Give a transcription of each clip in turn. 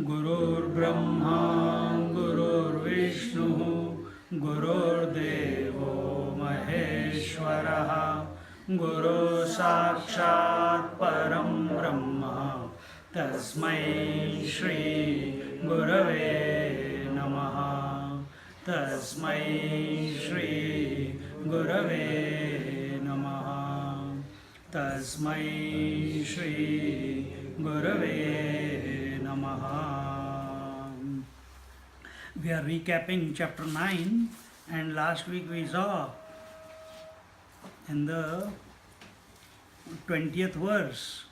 गुरुर्ब्रह्मा गुरुर्विष्णुः गुरुर्देवो महेश्वरः गुरुः साक्षात् परं ब्रह्म तस्मै श्री गुरवे नमः तस्मै श्री गुरवे नमः तस्मै श्री गुरवे Namaha. We are recapping chapter 9, and last week we saw in the 20th verse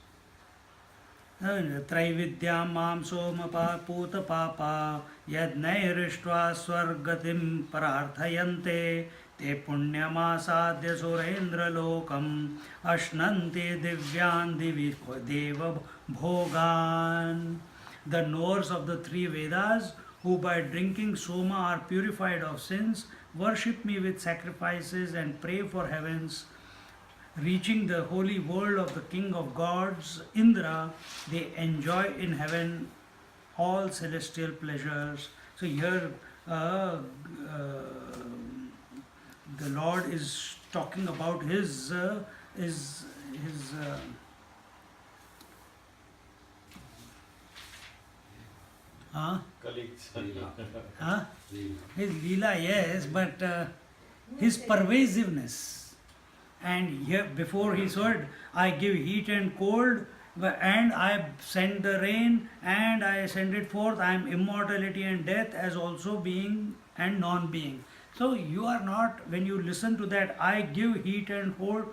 Traividyam mam somapa puta papa yadnairištva swargatim prarthayante te punyamasadya surendra lokam ashnanti divyan divi deva bhogan. The knowers of the three Vedas, who by drinking soma are purified of sins, worship me with sacrifices and pray for heavens, reaching the holy world of the King of Gods, Indra, they enjoy in heaven all celestial pleasures. So here the Lord is talking about his colleagues. His Leela, yes, but his pervasiveness. And here before he said, I give heat and cold, and I send the rain, and I send it forth. I am immortality and death as also being and non-being. So you are not, when you listen to that, I give heat and hold,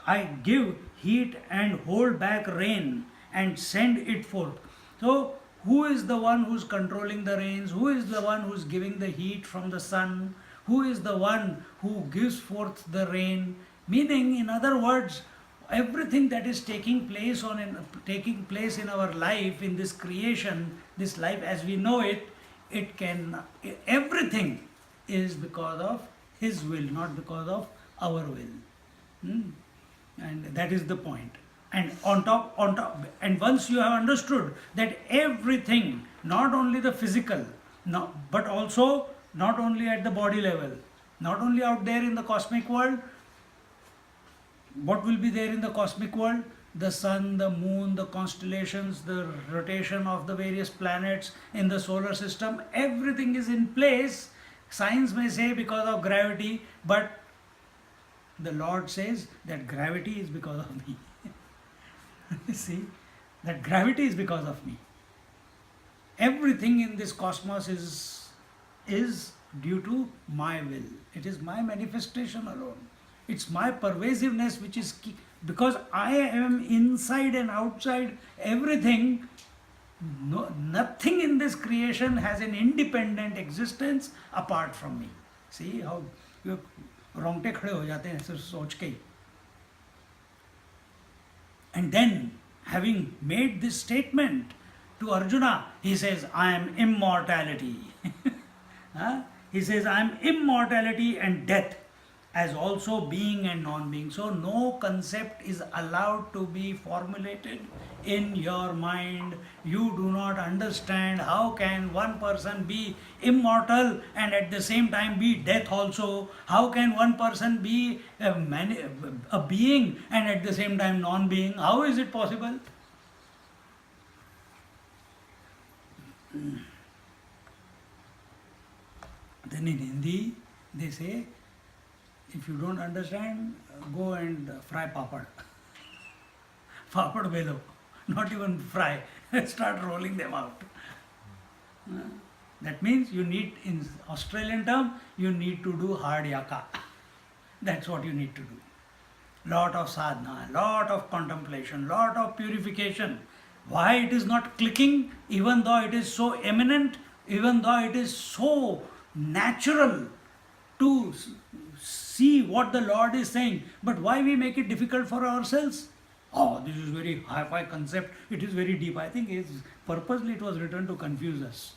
I give heat and hold back rain and send it forth. So who is the one who's controlling the rains? Who is the one who's giving the heat from the sun? Who is the one who gives forth the rain? Meaning, in other words, everything that is taking place in our life, in this creation, this life as we know it, everything is because of His will, not because of our will. And that is the point. And on top, and once you have understood that everything, not only the physical, but also not only at the body level, not only out there in the cosmic world, what will be there in the cosmic world? The sun, the moon, the constellations, the rotation of the various planets in the solar system, everything is in place. Science may say because of gravity, but the Lord says that gravity is because of me. See, that gravity is because of me. Everything in this cosmos is due to my will. It is my manifestation alone. It's my pervasiveness which is key. Because I am inside and outside everything, nothing in this creation has an independent existence apart from me. See how you रोंगटे खड़े हो जाते हैं सिर्फ सोच के ही. And then, having made this statement to Arjuna, he says, I am immortality. He says, I am immortality and death as also being and non-being. So no concept is allowed to be formulated in your mind. You do not understand how can one person be immortal and at the same time be death also. How can one person be a being and at the same time non-being? How is it possible? Then in Hindi they say, if you don't understand, go and fry papad. Papad belo, not even fry. Start rolling them out. That means you need, in Australian term, you need to do hard yaka. That's what you need to do. Lot of sadhana, lot of contemplation, lot of purification. Why it is not clicking, even though it is so eminent, even though it is so natural to see what the Lord is saying, but why we make it difficult for ourselves? Oh, this is very high-fi concept, it is very deep. I think purposely it was written to confuse us.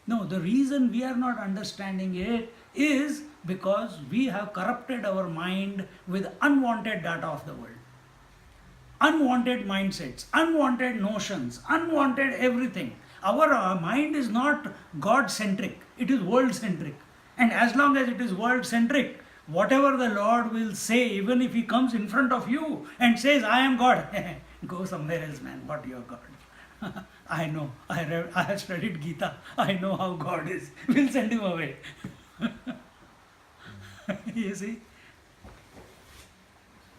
No, the reason we are not understanding it is because we have corrupted our mind with unwanted data of the world. Unwanted mindsets, unwanted notions, unwanted everything. Our mind is not God-centric, it is world-centric. And as long as it is world-centric, whatever the Lord will say, even if He comes in front of you and says, I am God, go somewhere else, man, what your God? I know, I have studied Gita, I know how God is. We'll send him away. You see?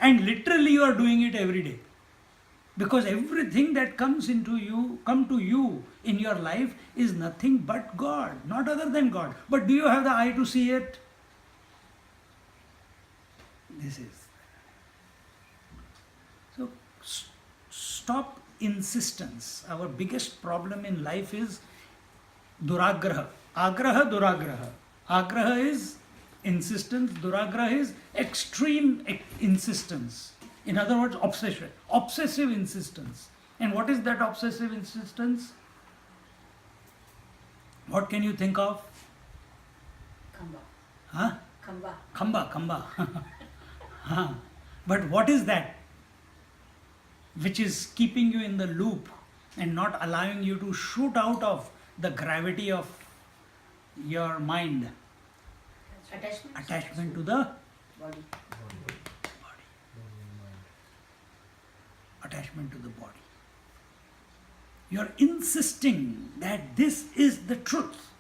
And literally you are doing it every day. Because everything that come to you in your life is nothing but God, not other than God. But do you have the eye to see it? This is. So stop insistence. Our biggest problem in life is duragraha. Agraha, duragraha. Agraha is insistence, duragraha is extreme insistence. In other words, obsession, obsessive insistence. And what is that obsessive insistence? What can you think of? Kamba. Huh? Kamba. Khamba. Huh. But what is that which is keeping you in the loop and not allowing you to shoot out of the gravity of your mind? Attachment to the Body. attachment to the body. You're insisting that this is the truth.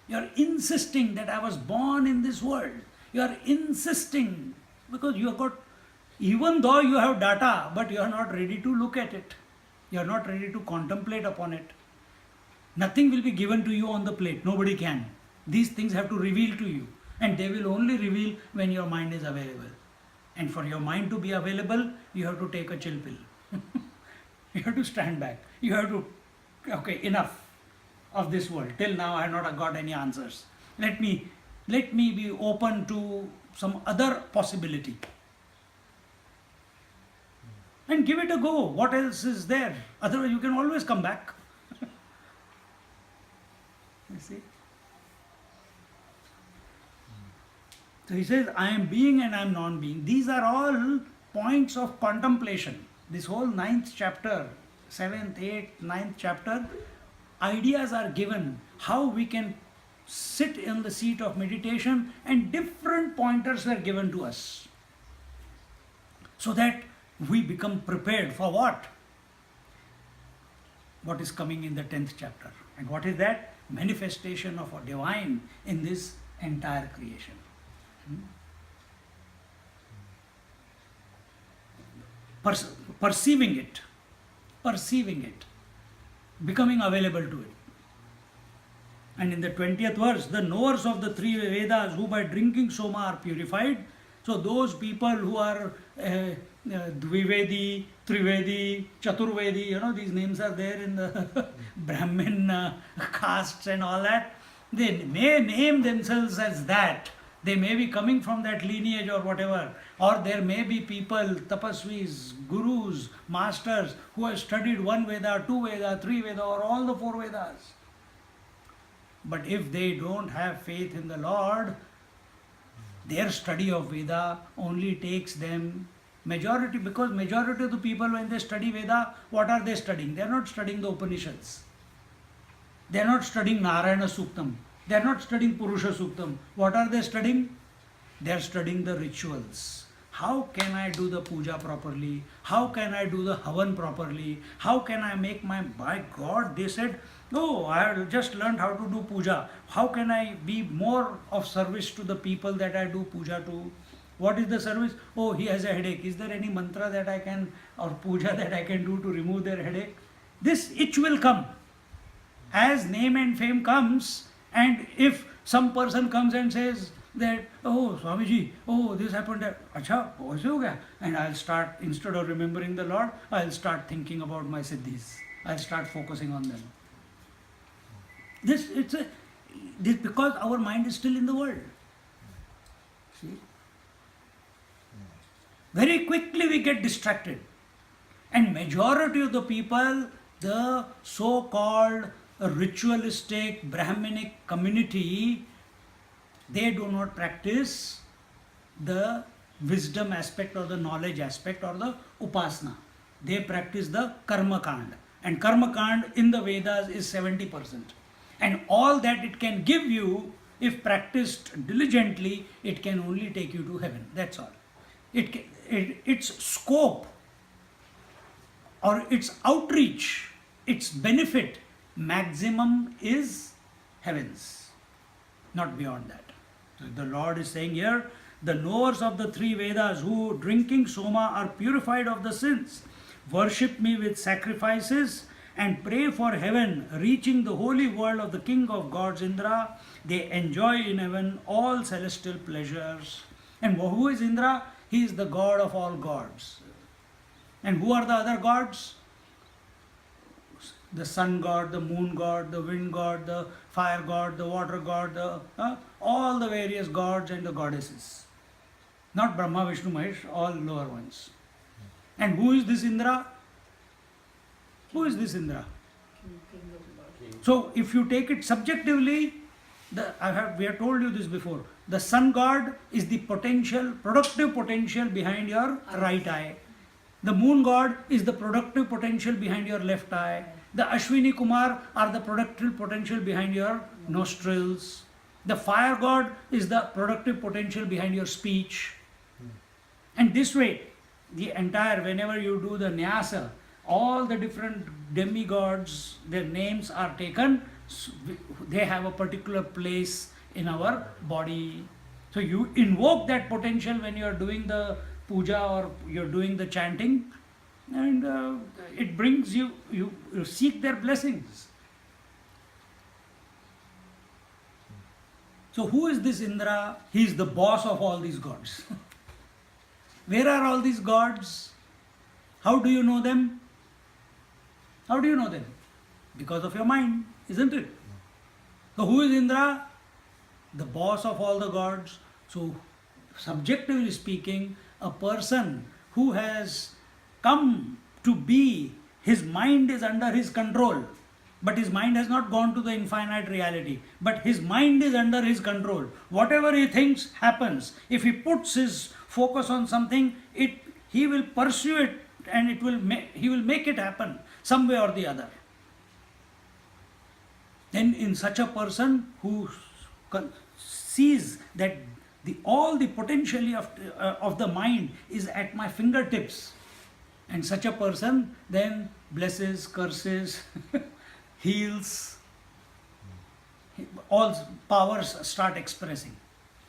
You're insisting that I was born in this world. You're insisting because you have got, even though you have data, but you are not ready to look at it. You are not ready to contemplate upon it. Nothing will be given to you on the plate. Nobody can. These things have to reveal to you. And they will only reveal when your mind is available. And for your mind to be available, you have to take a chill pill. You have to stand back. You have to, okay, enough of this world. Till now I have not got any answers. Let me be open to some other possibility. And give it a go. What else is there? Otherwise you can always come back. You see? So he says, I am being and I am non-being. These are all points of contemplation. This whole 9th chapter, 7th, 8th, 9th chapter, ideas are given how we can sit in the seat of meditation, and different pointers were given to us. So that we become prepared for what? What is coming in the 10th chapter. And what is that? Manifestation of a divine in this entire creation. Perceiving it, becoming available to it. And in the 20th verse, the knowers of the three Vedas who by drinking soma are purified. So those people who are Dvivedi, Trivedi, Chaturvedi, these names are there in the Brahmin castes and all that. They may name themselves as that. They may be coming from that lineage or whatever. Or there may be people, tapasvis, gurus, masters who have studied one Veda, two Veda, three Veda, or all the four Vedas. But if they don't have faith in the Lord, their study of Veda only takes them because majority of the people when they study Veda, what are they studying? They are not studying the Upanishads. They are not studying Narayana Suktam. They are not studying Purusha Suktam. What are they studying? They are studying the rituals. How can I do the puja properly? How can I do the havan properly? How can I make by God, they said, oh, I have just learned how to do puja. How can I be more of service to the people that I do puja to? What is the service? Oh, he has a headache. Is there any mantra that I can, or puja that I can do to remove their headache? This itch will come. As name and fame comes, and if some person comes and says, that, oh, Swamiji, oh, this happened, that, acha, aise ho gaya. And I'll start, instead of remembering the Lord, I'll start thinking about my siddhis. I'll start focusing on them. This because our mind is still in the world. See? Very quickly we get distracted. And majority of the people, the so-called ritualistic Brahminic community, they do not practice the wisdom aspect or the knowledge aspect or the upasana. They practice the karma kand. And karma kand in the Vedas is 70%. And all that it can give you, if practiced diligently, it can only take you to heaven. That's all. Its scope or its outreach, its benefit, maximum is heavens, not beyond that. So the Lord is saying here, the knowers of the three Vedas who drinking Soma are purified of the sins, worship me with sacrifices and pray for heaven, reaching the holy world of the King of gods Indra. They enjoy in heaven all celestial pleasures. And who is Indra? He is the god of all gods. And who are the other gods? The sun god, the moon god, the wind god, the fire god, the water god, all the various gods and the goddesses. Not Brahma, Vishnu, Mahesh, all lower ones. And who is this Indra? Who is this Indra? King of God. So if you take it subjectively, we have told you this before. The sun god is the productive potential behind your right eye. The moon god is the productive potential behind your left eye. The Ashwini Kumar are the productive potential behind your nostrils. The fire god is the productive potential behind your speech. And this way, the entire, whenever you do the nyasa, all the different demigods, their names are taken, they have a particular place in our body. So you invoke that potential when you are doing the puja or you're doing the chanting, and it brings you seek their blessings. So who is this Indra? He is the boss of all these gods. Where are all these gods? How do you know them? How do you know them? Because of your mind, isn't it? So who is Indra? The boss of all the gods. So subjectively speaking, a person who has come to be, his mind is under his control, but his mind has not gone to the infinite reality, but his mind is under his control. Whatever he thinks happens. If he puts his focus on something, he will pursue it, and he will make it happen some way or the other. Then in such a person who sees that all the potential of the mind is at my fingertips, and such a person then blesses, curses, heals, all powers start expressing.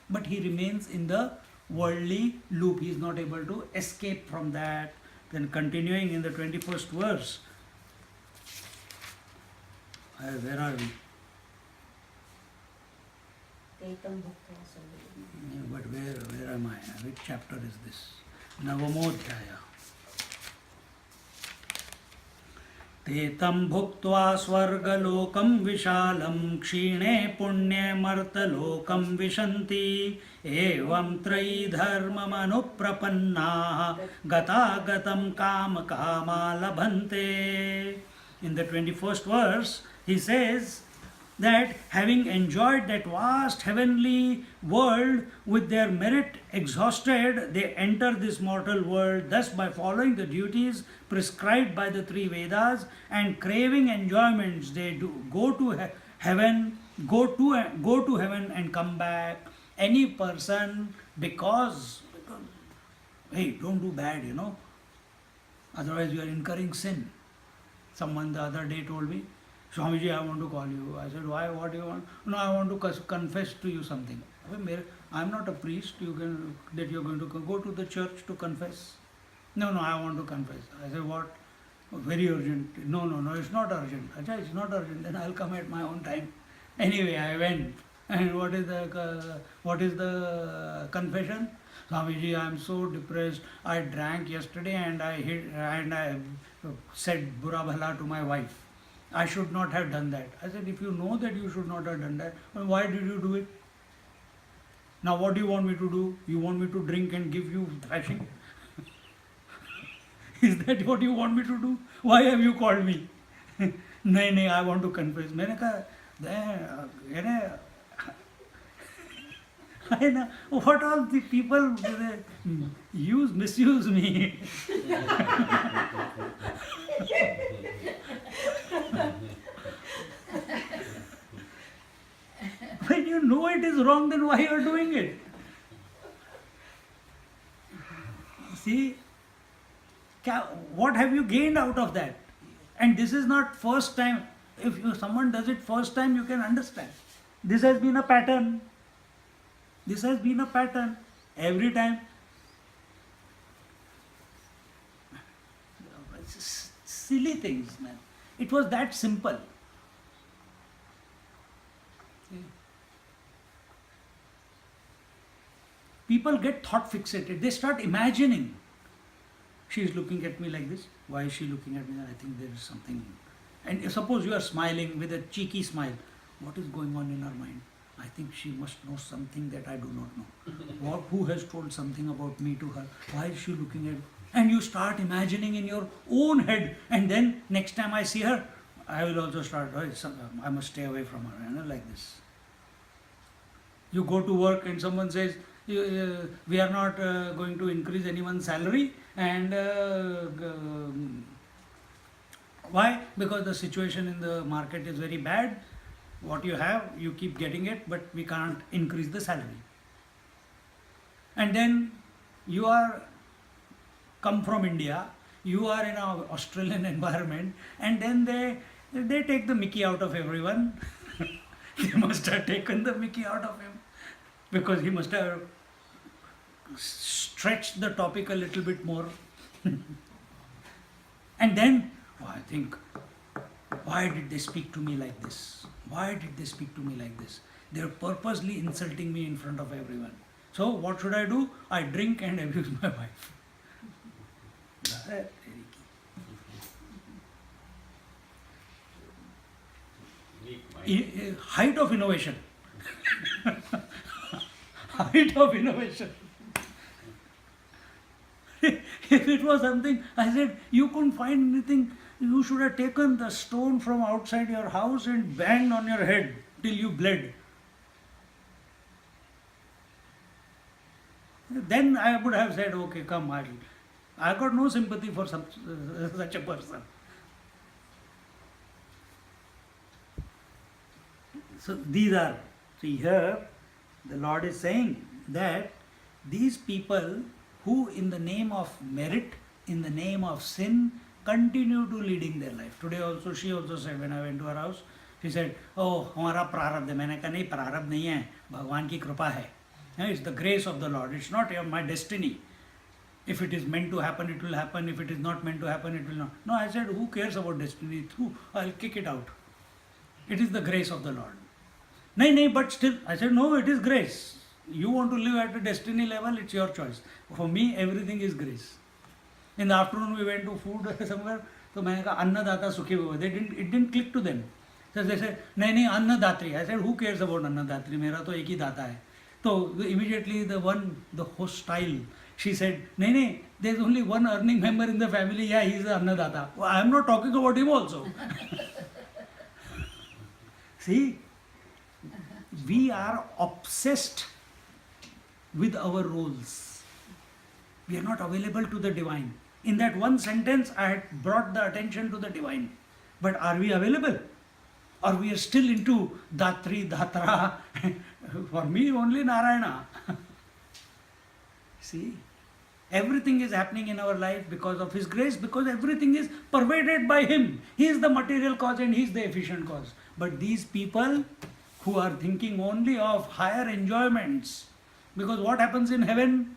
But he remains in the worldly loop. He is not able to escape from that. Then continuing in the 21st verse, where are we? Tetam bhukta sarva. But where am I? Which chapter is this? Navamodhyaya. Tetam bhuktva swargalokam vishalam kshine punye martalokam vishanti evam trayi dharmam anuprapannaha gata gatam kama kama labhante. In the 21st verse, he says that having enjoyed that vast heavenly world with their merit exhausted, they enter this mortal world. Thus, by following the duties prescribed by the three Vedas and craving enjoyments, they go to heaven and come back. Any person, because hey, don't do bad, otherwise you are incurring sin. Someone the other day told me, Swamiji, I want to call you. I said, why? What do you want? No, I want to confess to you something. I am not a priest. That you are going to go to the church to confess. No, I want to confess. I said, what? Oh, very urgent. No, it's not urgent. Acha, it's not urgent. Then I'll come at my own time. Anyway, I went. And what is the confession? Swamiji, I am so depressed. I drank yesterday and I said bura bhala to my wife. I should not have done that. I said, if you know that you should not have done that, then why did you do it? Now what do you want me to do? You want me to drink and give you thrashing? Is that what you want me to do? Why have you called me? नहीं, I want to confess. मैंने कहा, what all the people misuse me. When you know it is wrong, then why you are doing it? See, what have you gained out of that? And this is not first time. If someone does it first time, you can understand. This has been a pattern. This has been a pattern every time. Silly things, man. It was that simple. People get thought fixated. They start imagining. She is looking at me like this. Why is she looking at me? I think there is something. And suppose you are smiling with a cheeky smile. What is going on in her mind? I think she must know something that I do not know. Who has told something about me to her? Why is she looking at me? And you start imagining in your own head. And then next time I see her, I will also start, I must stay away from her, like this. You go to work and someone says, we are not going to increase anyone's salary, and why? Because the situation in the market is very bad. What you have, you keep getting it, but we can't increase the salary. And then you are come from India, you are in an Australian environment, and then they take the mickey out of everyone. They must have taken the mickey out of him, because he must have stretched the topic a little bit more. And then, I think, why did they speak to me like this? Why did they speak to me like this? They are purposely insulting me in front of everyone. So what should I do? I drink and abuse my wife. Height of innovation. Height of innovation. If it was something, I said, you couldn't find anything, you should have taken the stone from outside your house and banged on your head till you bled. Then I would have said, okay, come, I got no sympathy for such a person. So these are, see here, the Lord is saying that these people who in the name of merit, in the name of sin, continue to leading their life. Today also, she also said, when I went to her house, she said, oh, हमारा प्रारब्ध है. मैंने कहा नहीं, प्रारब्ध नहीं है, भगवान की कृपा है. It's the grace of the Lord. It's not my destiny. If it is meant to happen, it will happen. If it is not meant to happen, it will not. No, I said, who cares about destiny? I'll kick it out. It is the grace of the Lord. No, but still, I said, no, it is grace. You want to live at a destiny level, it's your choice. For me, everything is grace. In the afternoon, we went to food somewhere. So मैंने कहा अन्नदाता सुखी भव. It didn't click to them. So they said, नहीं अन्नदात्री. I said, who cares about अन्नदात्री? मेरा तो एक ही दाता है. So immediately the hostile, she said, नहीं, there's only one earning member in the family. Yeah, he's the annadata. Well, I am not talking about him also. See, we are obsessed with our roles. We are not available to the divine. In that one sentence, I had brought the attention to the divine. But are we available? Or we are still into Datri, Datra? For me, only Narayana. See, everything is happening in our life because of His grace, because everything is pervaded by Him. He is the material cause and He is the efficient cause. But these people who are thinking only of higher enjoyments, because what happens in heaven?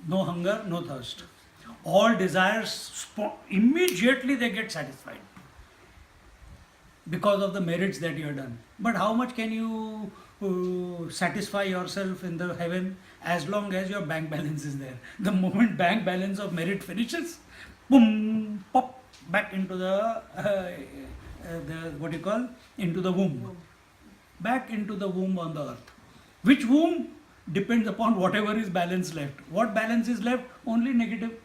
No hunger, no thirst. All desires, immediately they get satisfied. because of the merits that you have done. But how much can you satisfy yourself in the heaven as long as your bank balance is there? The moment bank balance of merit finishes, boom, pop back into the what you call, into the womb, back into the womb on the earth. Which womb depends upon whatever is balance left. What balance is left? Only negative.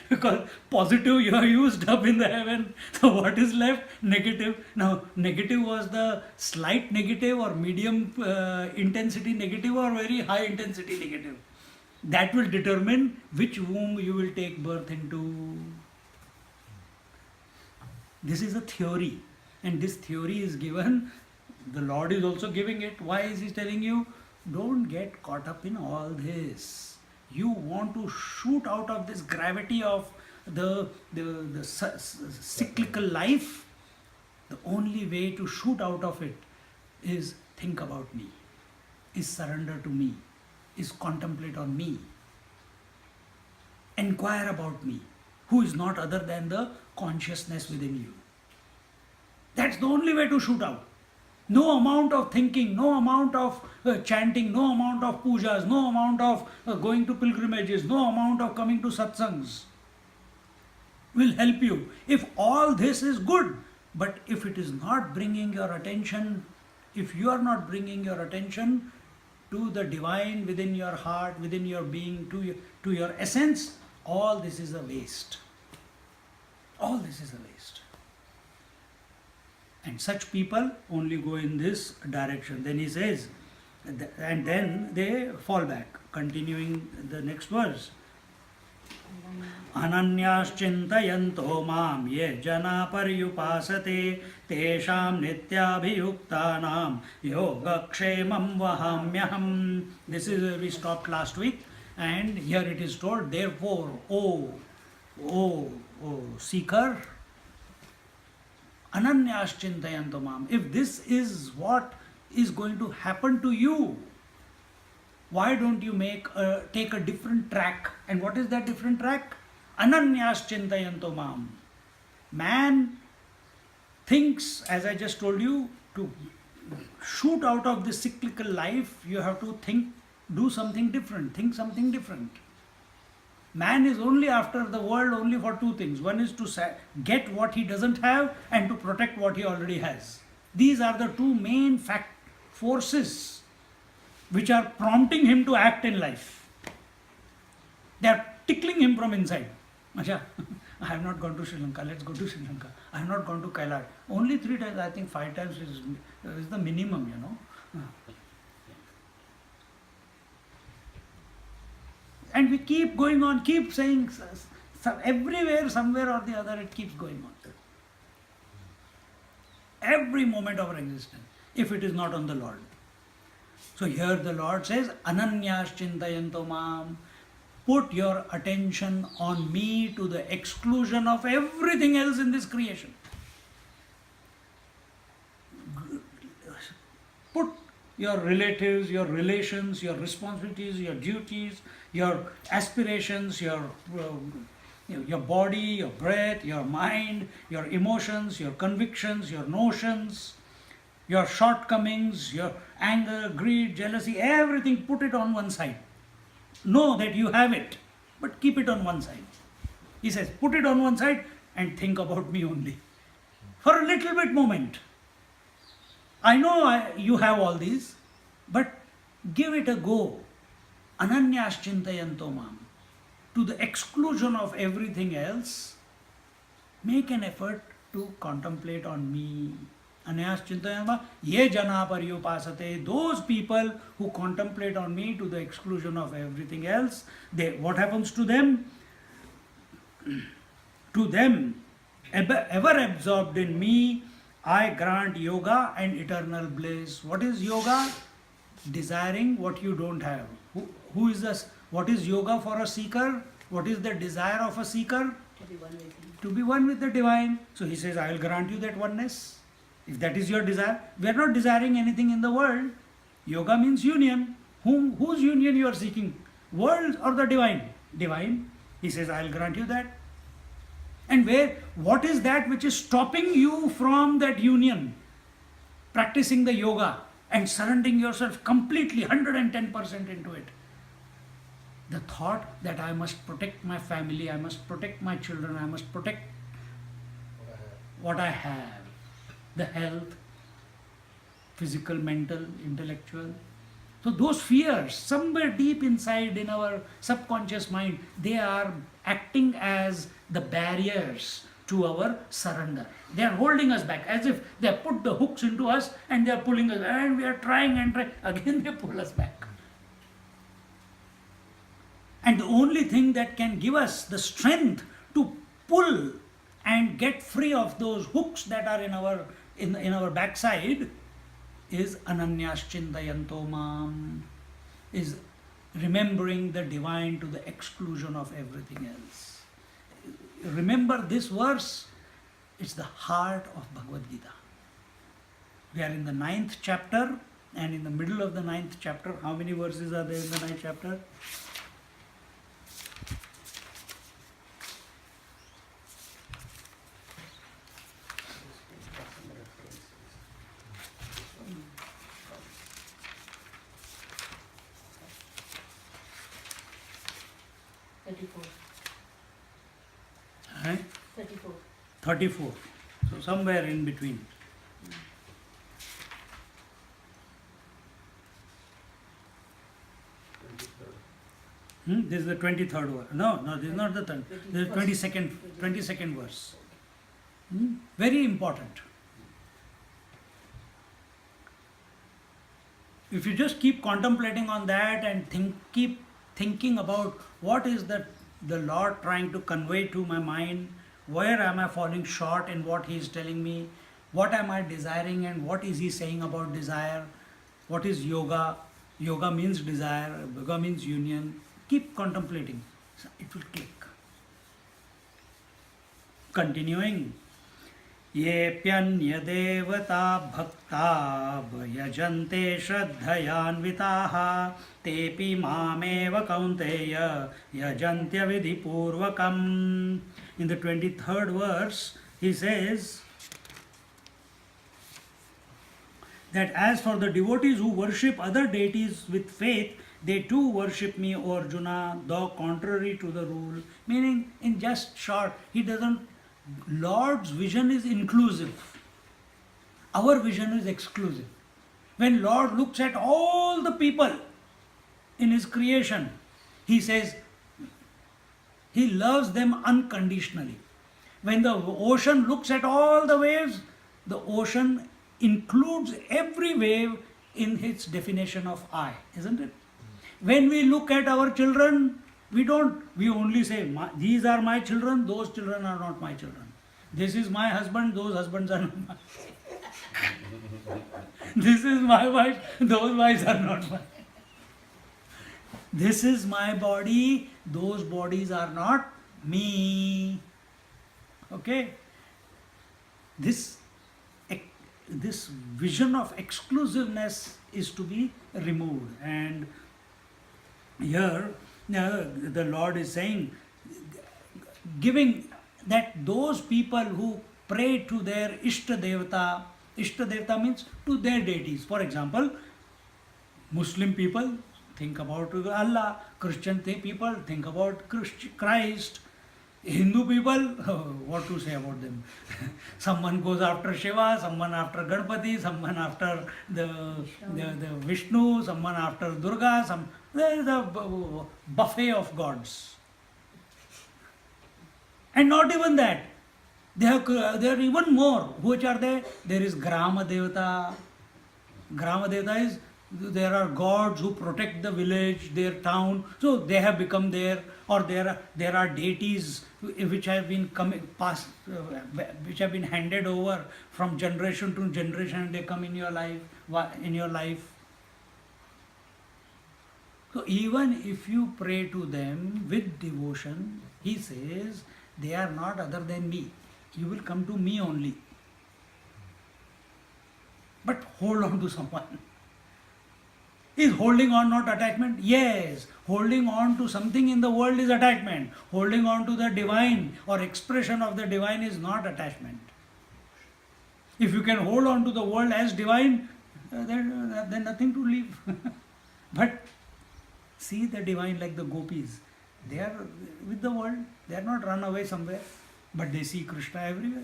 Because positive you are used up in the heaven, so what is left? Negative. Now negative was the slight negative or medium intensity negative or very high intensity negative. That will determine which womb you will take birth into. This is a theory, and this theory is given, the Lord is also giving it. Why is He telling you? Don't get caught up in all this. You want to shoot out of this gravity of the cyclical life. The only way to shoot out of it is think about me, is surrender to me, is contemplate on me, inquire about me, who is not other than the consciousness within you. That's the only way to shoot out. No amount of thinking, no amount of chanting, no amount of pujas, no amount of going to pilgrimages, no amount of coming to satsangs will help you. If all this is good, but if it is not bringing your attention, if you are not bringing your attention to the divine within your heart, within your being, to your essence, all this is a waste. All this is a waste. And such people only go in this direction. Then he says, and then they fall back. Continuing the next verse. Ananyaschintayanto mam ye jana paryupasate tesham nityabhiyuktanam yogakshemam vahamyaham. This is we stopped last week, and here it is told, therefore, O seeker, Ananyaschintayanto mam. If this is what is going to happen to you, why don't you take a different track? And what is that different track? Ananyaschintayanto mam. Man thinks, as I just told you, to shoot out of this cyclical life, you have to do something different, think something different. Man is only after the world only for two things. One is to get what he doesn't have and to protect what he already has. These are the two main forces which are prompting him to act in life. They are tickling him from inside. Acha, I have not gone to Sri Lanka, let's go to Sri Lanka. I have not gone to Kailash. Only 3 times, I think 5 times is the minimum, you know. And we keep going on, keep saying, everywhere, somewhere or the other, it keeps going on. Every moment of our existence, if it is not on the Lord. So here the Lord says, Ananyaschintayanto mam. Put your attention on me to the exclusion of everything else in this creation. Put your relatives, your relations, your responsibilities, your duties, your aspirations, your body, your breath, your mind, your emotions, your convictions, your notions, your shortcomings, your anger, greed, jealousy, everything, put it on one side. Know that you have it, but keep it on one side. He says, put it on one side and think about me only. For a little bit moment. I know you have all these, but give it a go. Ananyaschintayanto mam. To the exclusion of everything else, make an effort to contemplate on me. Ananyaschintayanto ye jana paryupasate. Those people who contemplate on me to the exclusion of everything else, what happens to them? To them, ever absorbed in me, I grant yoga and eternal bliss. What is yoga? Desiring what you don't have. Who is this? What is yoga for a seeker? What is the desire of a seeker? To be one with him. To be one with the divine. So he says, I will grant you that oneness. If that is your desire. We are not desiring anything in the world. Yoga means union. Whose union you are seeking? World or the divine? Divine. He says, I will grant you that. And what is that which is stopping you from that union? Practicing the yoga and surrendering yourself completely, 110% into it. The thought that I must protect my family, I must protect my children, I must protect what I have, the health, physical, mental, intellectual. So those fears, somewhere deep inside in our subconscious mind, they are acting as the barriers to our surrender. They are holding us back, as if they have put the hooks into us and they are pulling us, and we are trying and trying. Again they pull us back. And the only thing that can give us the strength to pull and get free of those hooks that are in our backside is ananyaschintayanto mam, is remembering the divine to the exclusion of everything else. Remember this verse, it's the heart of Bhagavad Gita. We are in the 9th chapter, and in the middle of the 9th chapter, how many verses are there in the 9th chapter? Eh? 34. 34. So somewhere in between. This is the 23rd verse. No, this is not the third. This is 22nd verse. Very important. If you just keep contemplating on that and keep thinking about what is the Lord trying to convey to my mind, where am I falling short in what He is telling me, what am I desiring and what is He saying about desire, what is yoga? Yoga means desire, yoga means union. Keep contemplating, it will click. Continuing. येऽप्यन्यदेवता भक्ता भयजन्ते श्रद्धयान्विताः तेऽपि मामेव कौन्तेय यजन्त्यविधिपूर्वकम्. In the 23rd verse, he says that as for the devotees who worship other deities with faith, they too worship me, O Arjuna, though contrary to the rule. Meaning, in just short, Lord's vision is inclusive. Our vision is exclusive. When Lord looks at all the people in His creation, He says He loves them unconditionally. When the ocean looks at all the waves, the ocean includes every wave in its definition of I, isn't it? When we look at our children, we only say, these are my children, those children are not my children. This is my husband, those husbands are not my This is my wife, those wives are not mine. This is my body, those bodies are not me. Okay? This vision of exclusiveness is to be removed. And here, the Lord is saying, giving that those people who pray to their Ishta Devata means to their deities. For example, Muslim people think about Allah, Christian people think about Christ, Hindu people, what to say about them? Someone goes after Shiva, someone after Ganpati, someone after the Vishnu, someone after Durga, there is a buffet of gods. And not even that. There are even more. Which are they? There is Grama Devata. Grama Devata is, there are gods who protect the village, their town. So they have become there. Or there are deities which have been which have been handed over from generation to generation, and they come in your life. So even if you pray to them with devotion, he says, they are not other than me. You will come to me only. But hold on to someone. Is holding on not attachment? Yes. Holding on to something in the world is attachment. Holding on to the divine or expression of the divine is not attachment. If you can hold on to the world as divine, then nothing to leave. But see the divine like the gopis. They are with the world. They are not run away somewhere. But they see Krishna everywhere.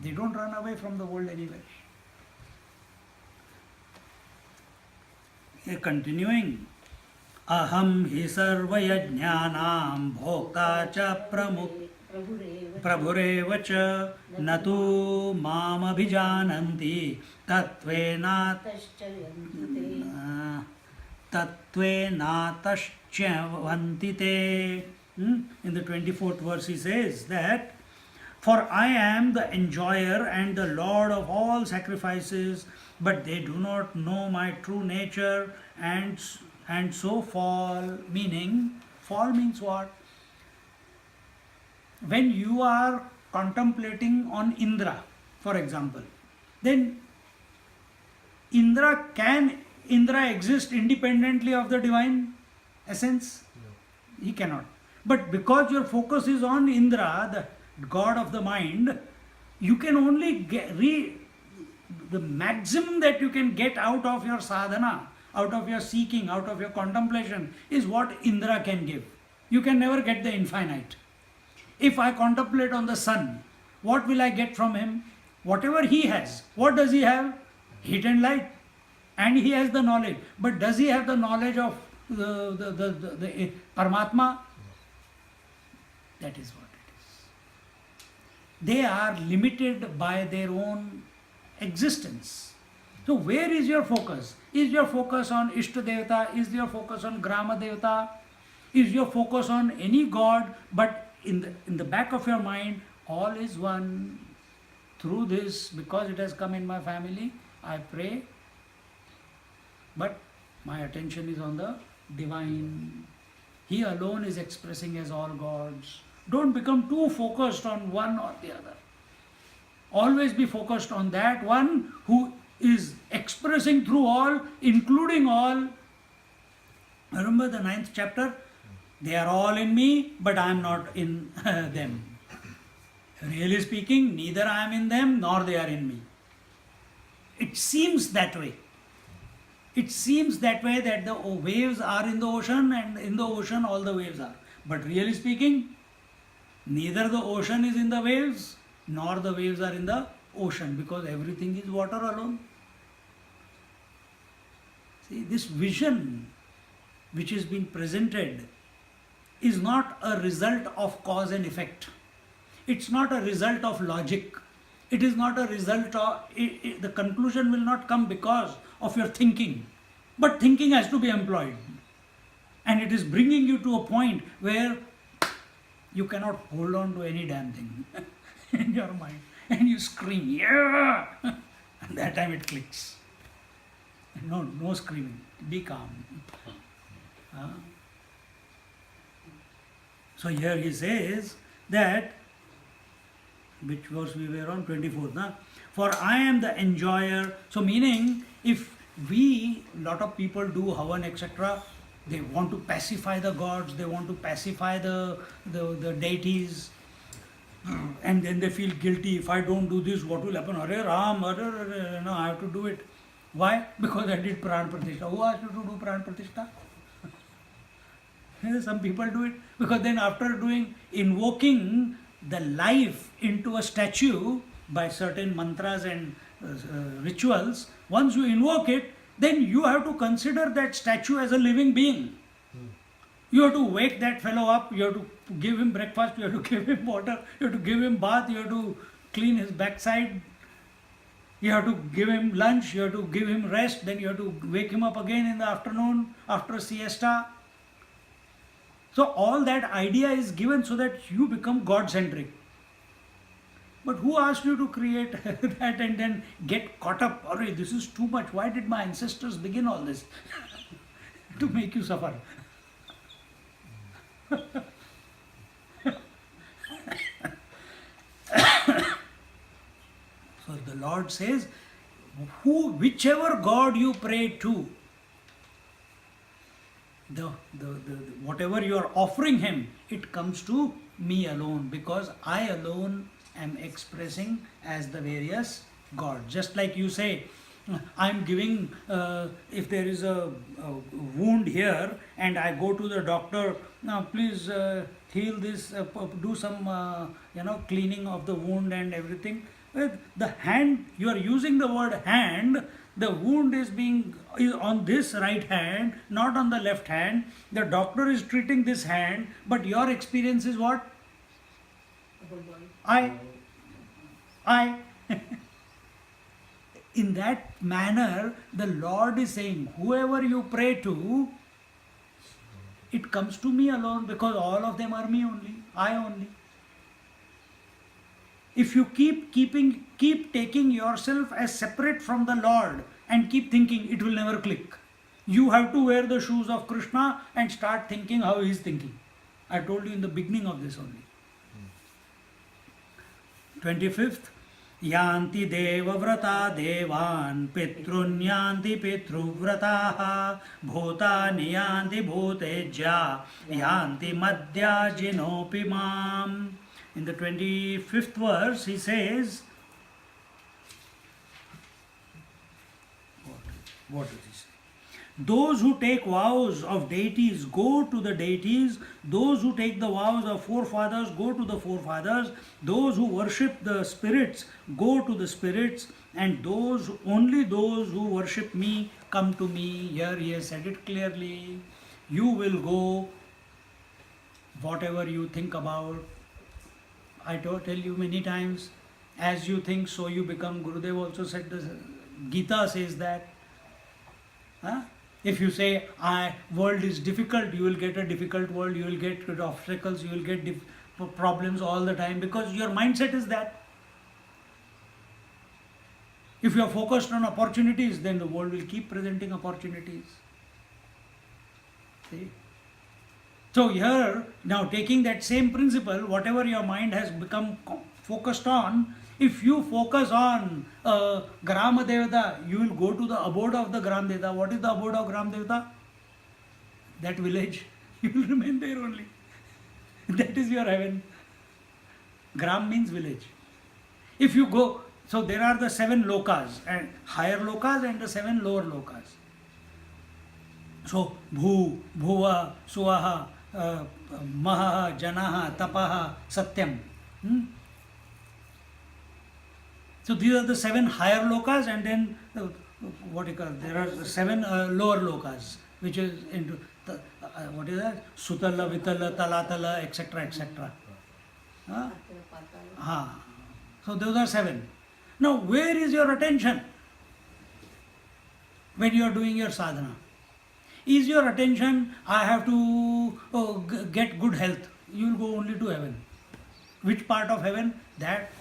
They don't run away from the world anywhere. Continuing. Aham hi sarvayajnanam bhokta cha prabhureva cha natu mam abhijananti tatvenataschavantite. In the 24th verse he says that, for I am the enjoyer and the Lord of all sacrifices, but they do not know my true nature and so fall. Meaning, fall means what? When you are contemplating on Indra, for example, then Indra exist independently of the divine essence? No. He cannot. But because your focus is on Indra, the god of the mind, you can only get the maximum that you can get out of your sadhana, out of your seeking, out of your contemplation is what Indra can give. You can never get the infinite. If I contemplate on the sun, what will I get from him? Whatever he has. What does he have? Heat and light. And he has the knowledge. But does he have the knowledge of the Paramatma? That is what it is. They are limited by their own existence. So where is your focus? Is your focus on Ishta Devata? Is your focus on Grama Devata? Is your focus on any god? But in the back of your mind, all is one. Through this, because it has come in my family, I pray. But my attention is on the divine. He alone is expressing as all gods. Don't become too focused on one or the other. Always be focused on that one who is expressing through all, including all. Remember the 9th chapter? They are all in me, but I am not in them. Really speaking, neither I am in them, nor they are in me. It seems that way. It seems that way, that the waves are in the ocean, and in the ocean all the waves are. But really speaking, neither the ocean is in the waves, nor the waves are in the ocean, because everything is water alone. See, this vision which is being presented is not a result of cause and effect. It's not a result of logic. It is not a result of, the conclusion will not come because of your thinking. But thinking has to be employed. And it is bringing you to a point where you cannot hold on to any damn thing in your mind. And you scream, yeah! And that time it clicks. No screaming. Be calm. So here he says that, which verse we were on? 24th. Nah? For I am the enjoyer. So meaning, if lot of people do havan, etc., they want to pacify the gods, they want to pacify the deities, and then they feel guilty. If I don't do this, what will happen? Hare Ram, no, I have to do it. Why? Because I did Pran Pratishtha. Who asked you to do Pran Pratishtha? Some people do it because then after invoking the life into a statue by certain mantras and rituals, once you invoke it, then you have to consider that statue as a living being. You have to wake that fellow up, you have to give him breakfast, you have to give him water, you have to give him bath, you have to clean his backside, you have to give him lunch, you have to give him rest, then you have to wake him up again in the afternoon after a siesta. So all that idea is given so that you become God-centric. But who asked you to create that and then get caught up? Alright, this is too much. Why did my ancestors begin all this? To make you suffer. So the Lord says, whichever God you pray to, whatever you are offering him, it comes to me alone, because I alone am expressing as the various gods. Just like you say, I'm giving, if there is a wound here and I go to the doctor, now please heal this, do some cleaning of the wound and everything. With the hand, you are using the word hand, the wound is on this right hand, not on the left hand. The doctor is treating this hand, but your experience is what? The whole body. I. In that manner, the Lord is saying, whoever you pray to, it comes to me alone, because all of them are me only, I only. If you keep taking yourself as separate from the Lord and keep thinking, it will never click. You have to wear the shoes of Krishna and start thinking how he is thinking. I told you in the beginning of this only. 25th. Yanti devavrata devan pitrunyanti pitruvrataha bhutani yanti bhuteja yanti madhyajinopi mam. In the 25th verse he says, what does he say? Those who take vows of deities go to the deities, those who take the vows of forefathers go to the forefathers, those who worship the spirits go to the spirits, and only those who worship me come to me. Here he has said it clearly. You will go whatever you think about. I tell you many times, as you think, so you become. Gurudev also said this. Gita says that. If you say, world is difficult, you will get a difficult world, you will get obstacles, you will get problems all the time, because your mindset is that. If you are focused on opportunities, then the world will keep presenting opportunities. See? So here, now taking that same principle, whatever your mind has become focused on, if you focus on Grama Devata, you will go to the abode of the Gram Devata. What is the abode of Gram Devata? That village. You will remain there only. That is your heaven. Gram means village. If you go, so there are the 7 lokas, and higher lokas and the 7 lower lokas. So, Bhu, Bhuva, Suvaha, Maha, Janaha, Tapaha, Satyam. So these are the 7 higher lokas, and then there are 7 lower lokas, which is into what is that? Sutala, Vitala, Talatala, etc., etc. So those are 7. Now, where is your attention when you are doing your sadhana? Is your attention, I have to get good health? You will go only to heaven. Which part of heaven? That,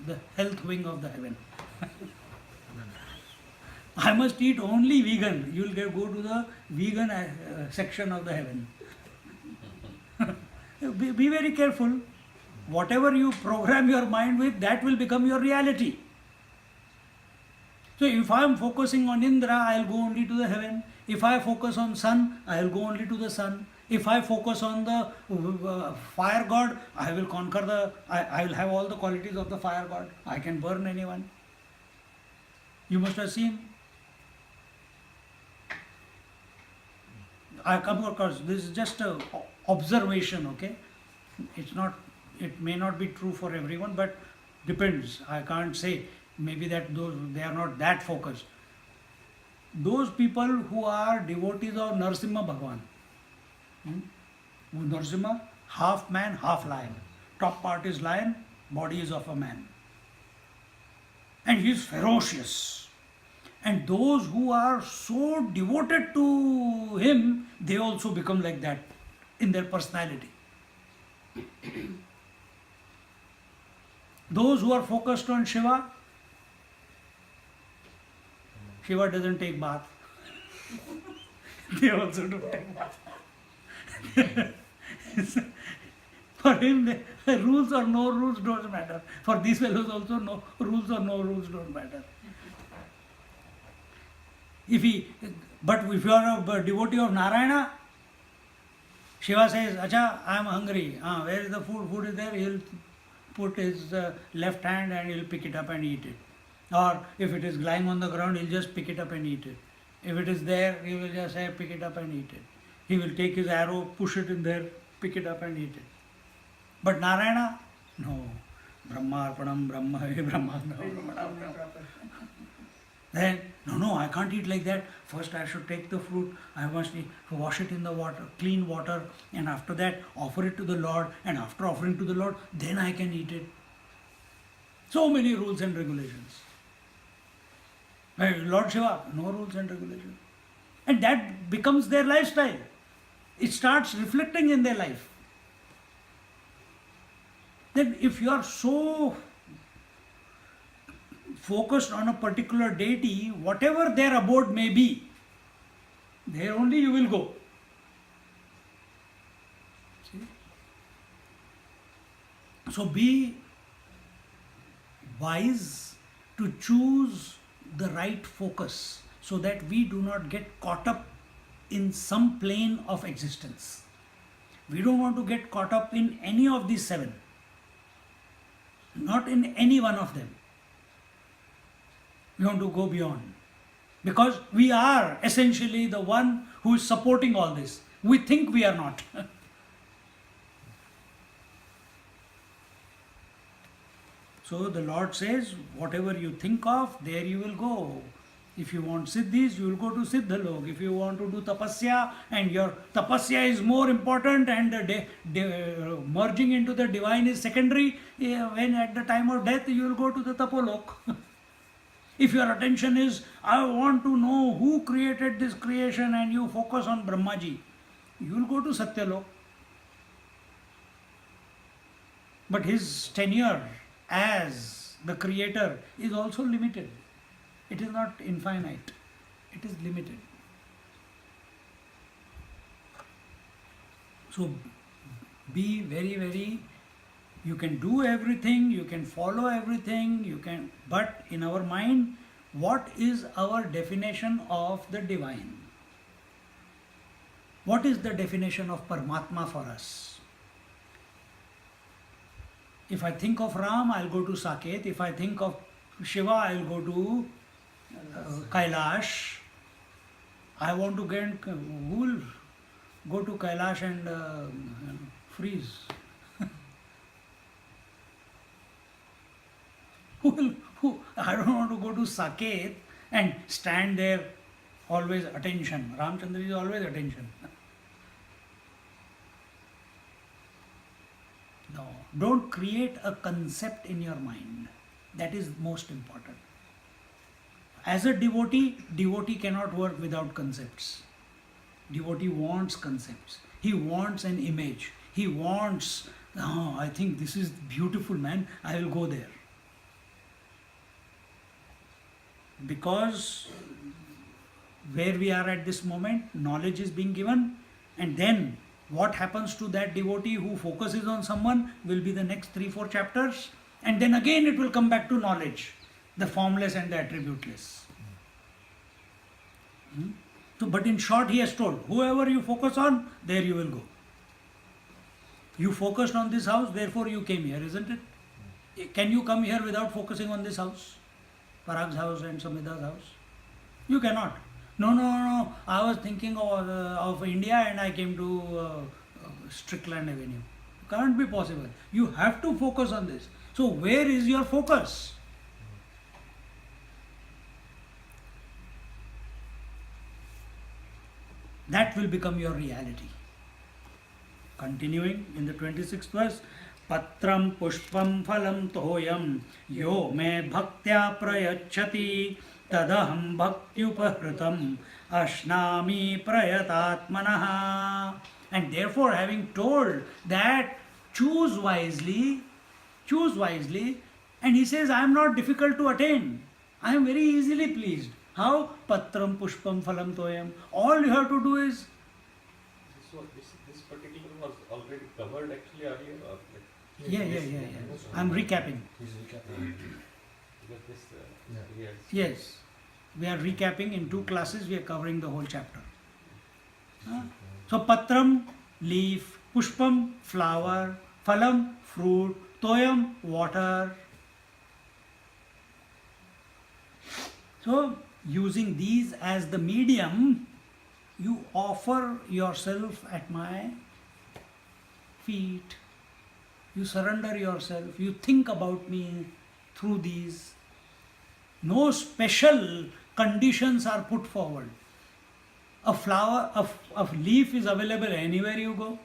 the health wing of the heaven. I must eat only vegan. You will go to the vegan section of the heaven. Be very careful. Whatever you program your mind with, that will become your reality. So if I am focusing on Indra, I will go only to the heaven. If I focus on sun, I will go only to the sun. If I focus on the fire god, I will conquer I will have all the qualities of the fire god. I can burn anyone. You must have seen. I come across, this is just an observation, okay? It may not be true for everyone, but depends. I can't say. Maybe they are not that focused. Those people who are devotees of Narasimha Bhagwan, Narasimha, half man, half lion. Top part is lion, body is of a man. And he is ferocious. And those who are so devoted to him, they also become like that in their personality. Those who are focused on Shiva, Shiva doesn't take bath. They also don't take bath. For him, rules or no rules don't matter. For these fellows also, no rules or no rules don't matter. If he But if you are a devotee of Narayana, Shiva says, Acha, I am hungry. Where is the food? Food is there. He'll put his left hand and he'll pick it up and eat it. Or if it is lying on the ground, he'll just pick it up and eat it. If it is there, he will just say, pick it up and eat it. He will take his arrow, push it in there, pick it up and eat it. But Narayana, no. Brahma Arpanam, Brahma, Brahma, no, Brahma. Then, no, I can't eat like that. First I should take the fruit, I must wash it in the water, clean water, and after that offer it to the Lord, and after offering to the Lord, then I can eat it. So many rules and regulations. Lord Shiva, no rules and regulations. And that becomes their lifestyle. It starts reflecting in their life. Then if you are so focused on a particular deity, whatever their abode may be, there only you will go. See? So be wise to choose the right focus so that we do not get caught up in some plane of existence. We don't want to get caught up in any of these seven. Not in any one of them. We want to go beyond. Because we are essentially the one who is supporting all this. We think we are not. So the Lord says, whatever you think of, there you will go. If you want siddhis, you will go to Siddhalok. If you want to do tapasya, and your tapasya is more important and merging into the divine is secondary, when at the time of death you will go to the Tapolok. If your attention is, I want to know who created this creation, and you focus on Brahmaji, you will go to Satyalok. But his tenure as the creator is also limited. It is not infinite. It is limited. So be very, very, you can do everything, you can follow everything, but in our mind, what is our definition of the divine? What is the definition of Paramatma for us? If I think of Ram, I'll go to Saket. If I think of Shiva, I'll go to Kailash. I want to get, who will go to Kailash and freeze? I don't want to go to Saket and stand there, always attention. Ramchandra is always attention. No, don't create a concept in your mind. That is most important. As a devotee cannot work without concepts. Devotee wants concepts. He wants an image. He wants, I think this is beautiful, man, I will go there. Because where we are at this moment, knowledge is being given, and then what happens to that devotee who focuses on someone will be the next 3-4 chapters, and then again it will come back to knowledge, the formless and the attributeless. So, but in short, he has told, whoever you focus on, there you will go. You focused on this house, therefore you came here, isn't it? Can you come here without focusing on this house? Parag's house and Samida's house? You cannot. No. I was thinking of India and I came to Strickland Avenue. Can't be possible. You have to focus on this. So where is your focus? That will become your reality. Continuing in the 26th verse, Patram pushpam phalam toyam yo me bhaktya prayachati tadaham bhaktyupahritam ashnami prayatatmanaha. And therefore, having told that choose wisely, and he says, I am not difficult to attain. I am very easily pleased. How? Patram pushpam phalam toyam. All you have to do is. So this particular was already covered actually earlier? Or like Yeah. I'm recapping. He's recapping. because this Yeah. yes. Yes. We are recapping in 2 classes, we are covering the whole chapter. So patram, leaf, pushpam, flower, phalam, fruit, toyam, water. So using these as the medium, you offer yourself at my feet. You surrender yourself, you think about me through these. No special conditions are put forward. A flower, a leaf is available anywhere you go.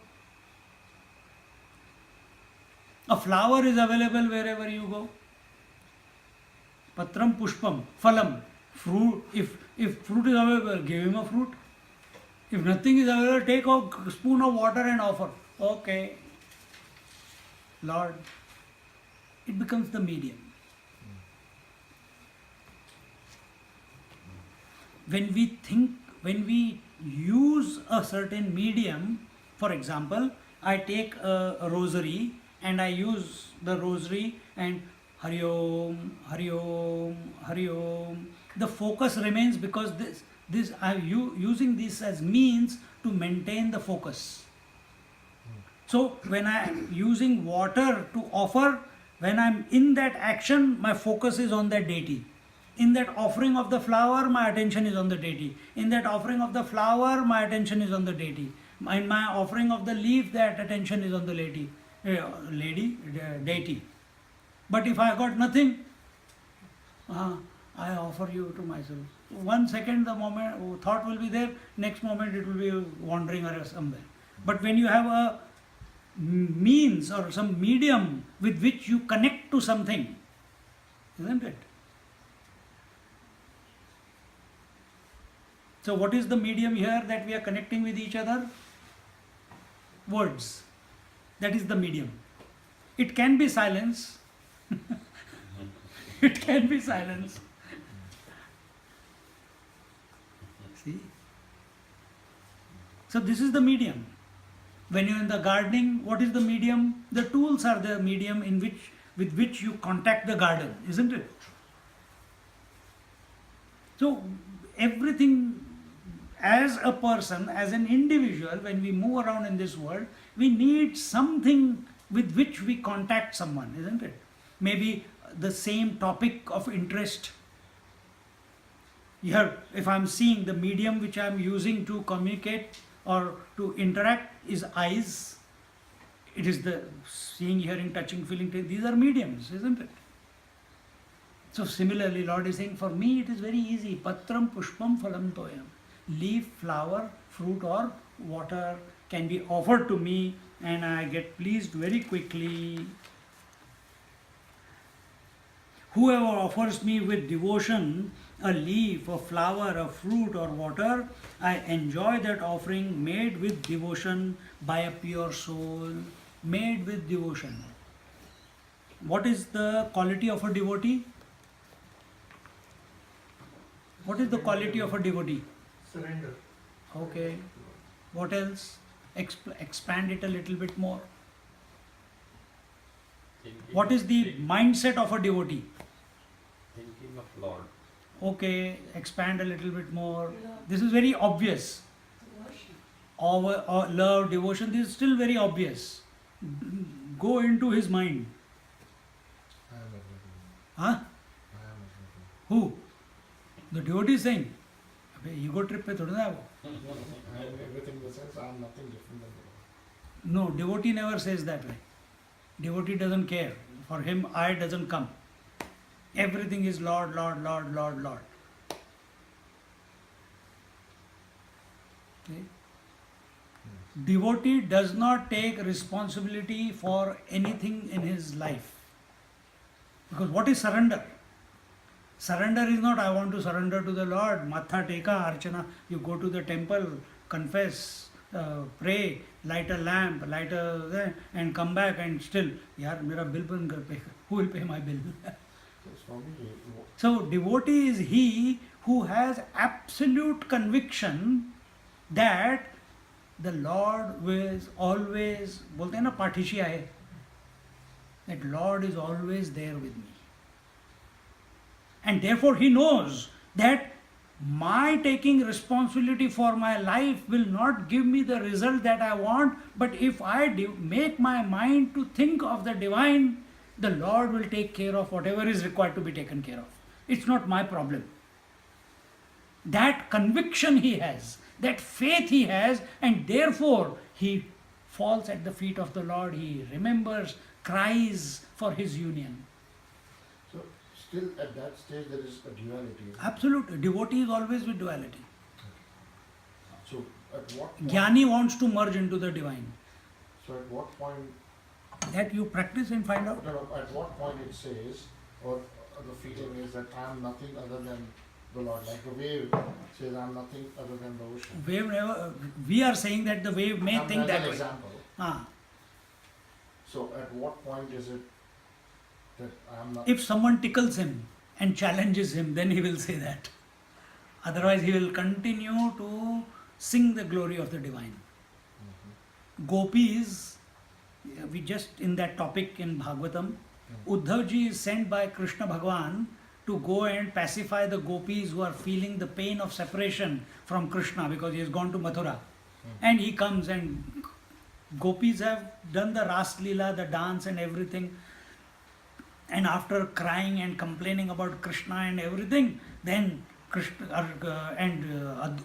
A flower is available wherever you go. Patram, pushpam, phalam, fruit. If fruit is available, give him a fruit. If nothing is available, take a spoon of water and offer. Okay, Lord, it becomes the medium. When we use a certain medium, for example, I take a rosary and I use the rosary and Hari Om, Hari Om, Hari Om. The focus remains because this I'm using this as means to maintain the focus. So when I am using water to offer, when I am in that action, my focus is on that deity. In that offering of the flower, my attention is on the deity. In that offering of the flower, my attention is on the deity. In my offering of the leaf, that attention is on the deity. But if I got nothing, I offer you to myself. 1 second, the moment thought will be there. Next moment, it will be wandering or somewhere. But when you have a means or some medium with which you connect to something, isn't it? So what is the medium here that we are connecting with each other? Words. That is the medium. It can be silence. It can be silence. See? So this is the medium. When you're in the gardening, what is the medium? The tools are the medium with which you contact the garden, isn't it? So everything, as a person, as an individual, when we move around in this world, we need something with which we contact someone, isn't it? Maybe the same topic of interest. Here, if I'm seeing the medium which I'm using to communicate or to interact is eyes, it is the seeing, hearing, touching, feeling, these are mediums, isn't it? So similarly, Lord is saying, for me it is very easy. Patram, pushpam, phalam, toyam. Leaf, flower, fruit or water can be offered to me and I get pleased very quickly. Whoever offers me with devotion a leaf, a flower, a fruit or water, I enjoy that offering made with devotion by a pure soul, made with devotion. What is the quality of a devotee? What is the quality of a devotee? Surrender. Okay. What else? Expand it a little bit more. What is the mindset of a devotee? Thinking of Lord. Okay, expand a little bit more. This is very obvious. Love, devotion, this is still very obvious. Go into his mind. I am everything. Huh? I am everything. Who? The devotee is saying. Ego trip pe thoda na hai wo. I am everything in the sense I am nothing different than the Lord. No, devotee never says that way. Devotee doesn't care. For him, I doesn't come. Everything is Lord, Lord, Lord, Lord, Lord. Okay? Devotee does not take responsibility for anything in his life. Because what is surrender? Surrender is not, I want to surrender to the Lord, Matha Teka, Archana. You go to the temple, confess, pray, light a lamp, and come back and still, yaar, mera bill ban kar pay. Who will pay my bill? So, devotee is he who has absolute conviction that the Lord is always, bolte hain na, patishi aaye, that Lord is always there with me. And therefore he knows that My taking responsibility for my life will not give me the result that I want, but if I make my mind to think of the divine, the Lord will take care of whatever is required to be taken care of. It's not my problem. That conviction he has, that faith he has, and therefore he falls at the feet of the Lord, he remembers, cries for his union. So still at that stage there is a duality. Absolutely. Devotee is always with duality. So at what point, Jnani wants to merge into the divine. so at what point, That you practice and find out. no, no, at what point it says, or the feeling is that I am nothing other than the Lord, like the wave says I am nothing other than the ocean. Wave never, we are saying that the wave may And think as that an way. example. Ah. So at what point is it that I am not? If someone tickles him and challenges him, then he will say that. Otherwise, he will continue to sing the glory of the divine. Gopis, we just in that topic in Bhagavatam, Uddhavji is sent by Krishna Bhagavan to go and pacify the gopis who are feeling the pain of separation from Krishna because he has gone to Mathura. And he comes and gopis have done the Ras Leela, the dance and everything. And after crying and complaining about Krishna and everything, then Krishna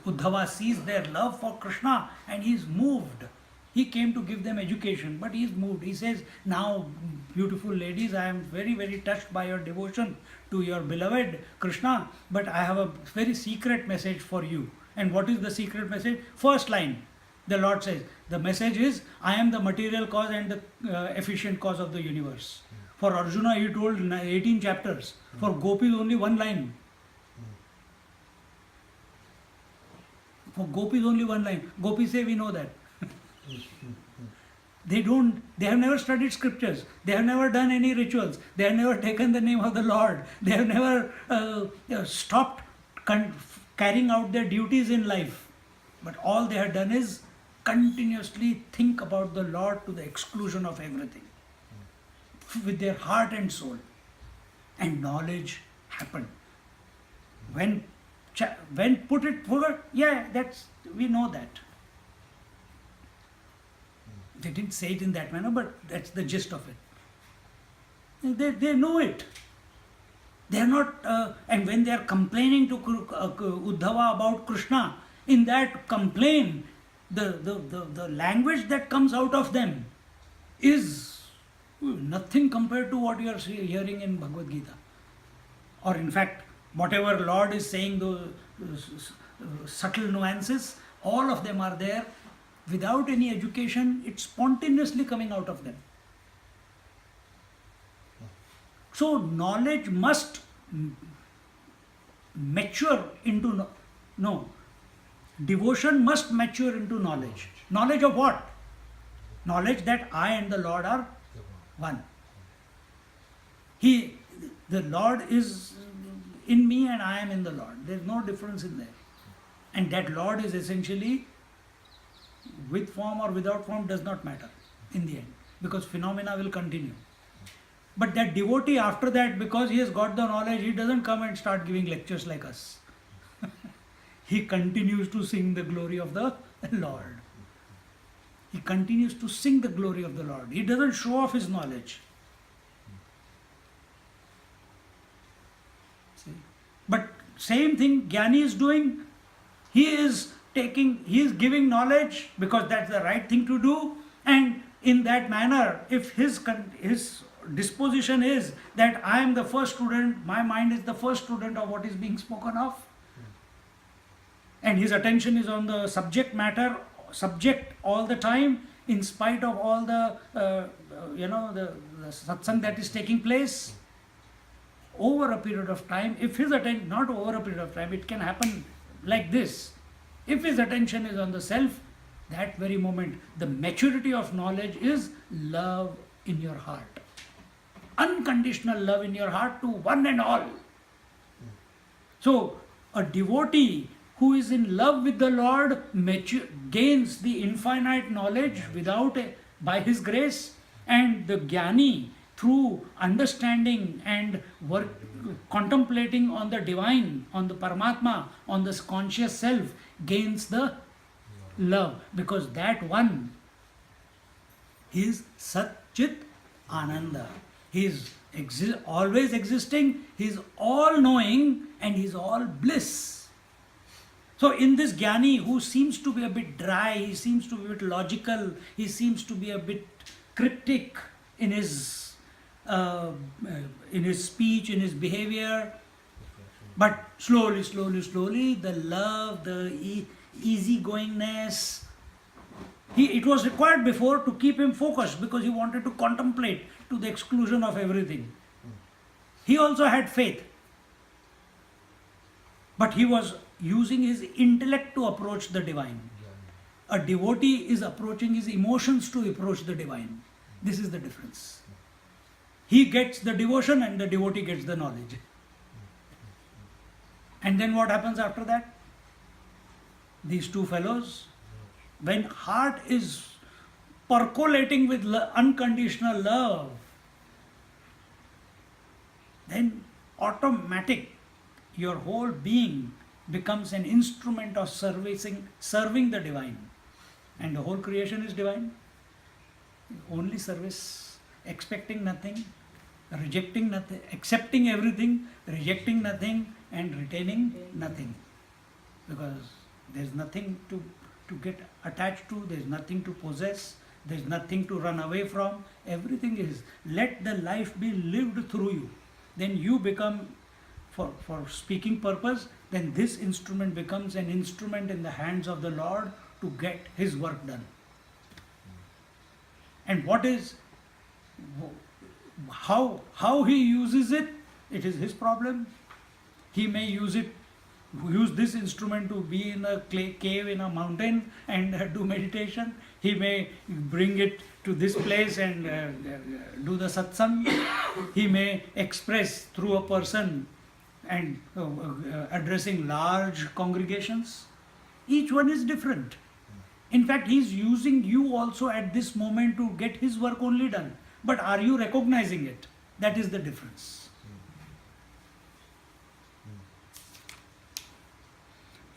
Uddhava sees their love for Krishna and he is moved. He came to give them education, but he is moved. He says, now, beautiful ladies, I am very, very touched by your devotion to your beloved Krishna, but I have a very secret message for you. And what is the secret message? First line, the Lord says, the message is, I am the material cause and the efficient cause of the universe. For Arjuna, he told 18 chapters. For Gopis, only one line. For Gopis, only one line. Gopis say, we know that. They have never studied scriptures. They have never done any rituals. They have never taken the name of the Lord. They have never stopped carrying out their duties in life. But all they have done is continuously think about the Lord to the exclusion of everything. With their heart and soul. And knowledge happened. When put it forward, yeah, we know that. They didn't say it in that manner, but that's the gist of it. They know it. They are not, and when they are complaining to Uddhava about Krishna, in that complaint, the language that comes out of them is nothing compared to what you are hearing in Bhagavad Gita. Or in fact, whatever Lord is saying, those subtle nuances, all of them are there. Without any education, it's spontaneously coming out of them. So knowledge must mature into devotion must mature into knowledge. Knowledge of what? Knowledge that I and the Lord are one. The Lord is in me and I am in the Lord. There is no difference in there. And that Lord is essentially with form or without form does not matter in the end, because phenomena will continue. But that devotee after that, because he has got the knowledge, he doesn't come and start giving lectures like us. He continues to sing the glory of the Lord. He continues to sing the glory of the Lord. He doesn't show off his knowledge. See? But same thing Jnani is doing. He is giving knowledge because that's the right thing to do, and in that manner, if his disposition is that I am the first student, my mind is the first student of what is being spoken of, and his attention is on the subject all the time, in spite of all the the satsang that is taking place, over a period of time, if his attention, not over a period of time, it can happen like this. If his attention is on the self, that very moment, the maturity of knowledge is love in your heart. Unconditional love in your heart to one and all. So, a devotee who is in love with the Lord gains the infinite knowledge by His grace, and the Jnani, through understanding and work, contemplating on the divine, on the Paramatma, on this conscious self, gains the love, because that one is Sat Chit Ananda. He is always existing, he is all knowing, and he is all bliss. So in this Jnani who seems to be a bit dry, he seems to be a bit logical, he seems to be a bit cryptic in his speech, in his behavior, but slowly, the love, the easygoingness, it was required before to keep him focused, because he wanted to contemplate to the exclusion of everything. He also had faith, but he was using his intellect to approach the divine. A devotee is approaching his emotions to approach the divine. This is the difference. He gets the devotion and the devotee gets the knowledge. And then what happens after that? These two fellows, when heart is percolating with unconditional love, then automatic, your whole being becomes an instrument of serving the divine. And the whole creation is divine. Only service, expecting nothing, rejecting nothing, accepting everything, rejecting nothing, and retaining nothing. Because there's nothing to get attached to, there's nothing to possess, there's nothing to run away from. Everything is, let the life be lived through you. Then you become, for speaking purpose, then this instrument becomes an instrument in the hands of the Lord to get his work done. And what is, how he uses it, it is his problem. He may use this instrument to be in a clay cave in a mountain and do meditation. He may bring it to this place and do the satsang. He may express through a person and addressing large congregations. Each one is different. In fact, he is using you also at this moment to get his work only done. But are you recognizing it? That is the difference.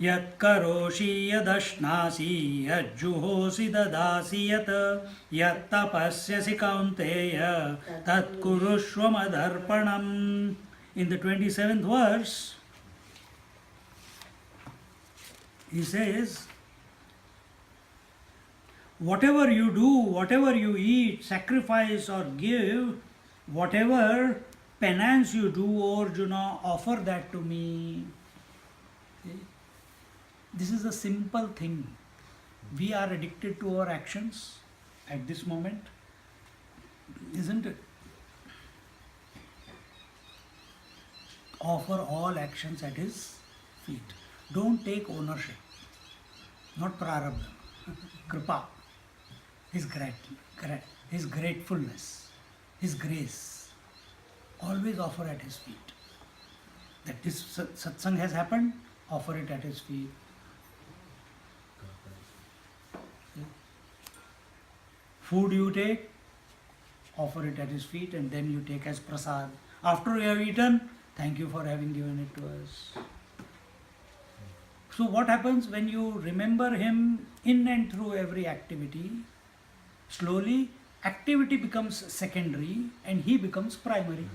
Yat karoshi yadashnasi yajjuhosi dadasi yat tapasyasi kaunteya tat kurushva madarpanam. In the 27th verse, he says, whatever you do, whatever you eat, sacrifice or give, whatever penance you do, O Arjuna, offer that to me. See? This is a simple thing. We are addicted to our actions at this moment, isn't it? Offer all actions at his feet. Don't take ownership. Not prarabdha. Kripa. His gratefulness. His grace. Always offer at his feet. That this satsang has happened, offer it at his feet. Food you take, offer it at his feet, and then you take as prasad. After you have eaten, thank you for having given it to us. So what happens when you remember him in and through every activity? Slowly, activity becomes secondary and he becomes primary.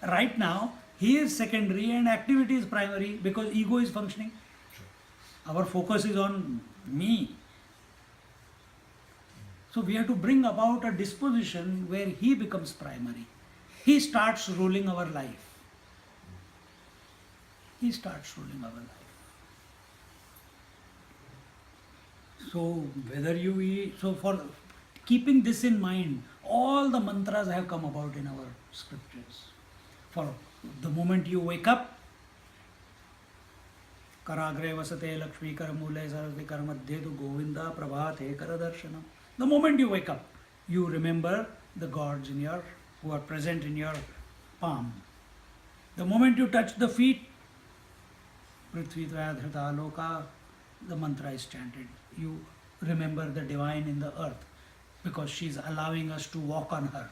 Right now, he is secondary and activity is primary because ego is functioning. Our focus is on me. So we have to bring about a disposition where he becomes primary. He starts ruling our life. He starts ruling our life. So whether you eat, so for keeping this in mind, all the mantras have come about in our scriptures. For the moment you wake up, Karagre vasate lakshmi karamule sarvati karamadhetu govinda prabhate karadarshanam. The moment you wake up, you remember the gods who are present in your palm. The moment you touch the feet, Prithvi Tvayadhrita Loka, the mantra is chanted. You remember the divine in the earth because she is allowing us to walk on her.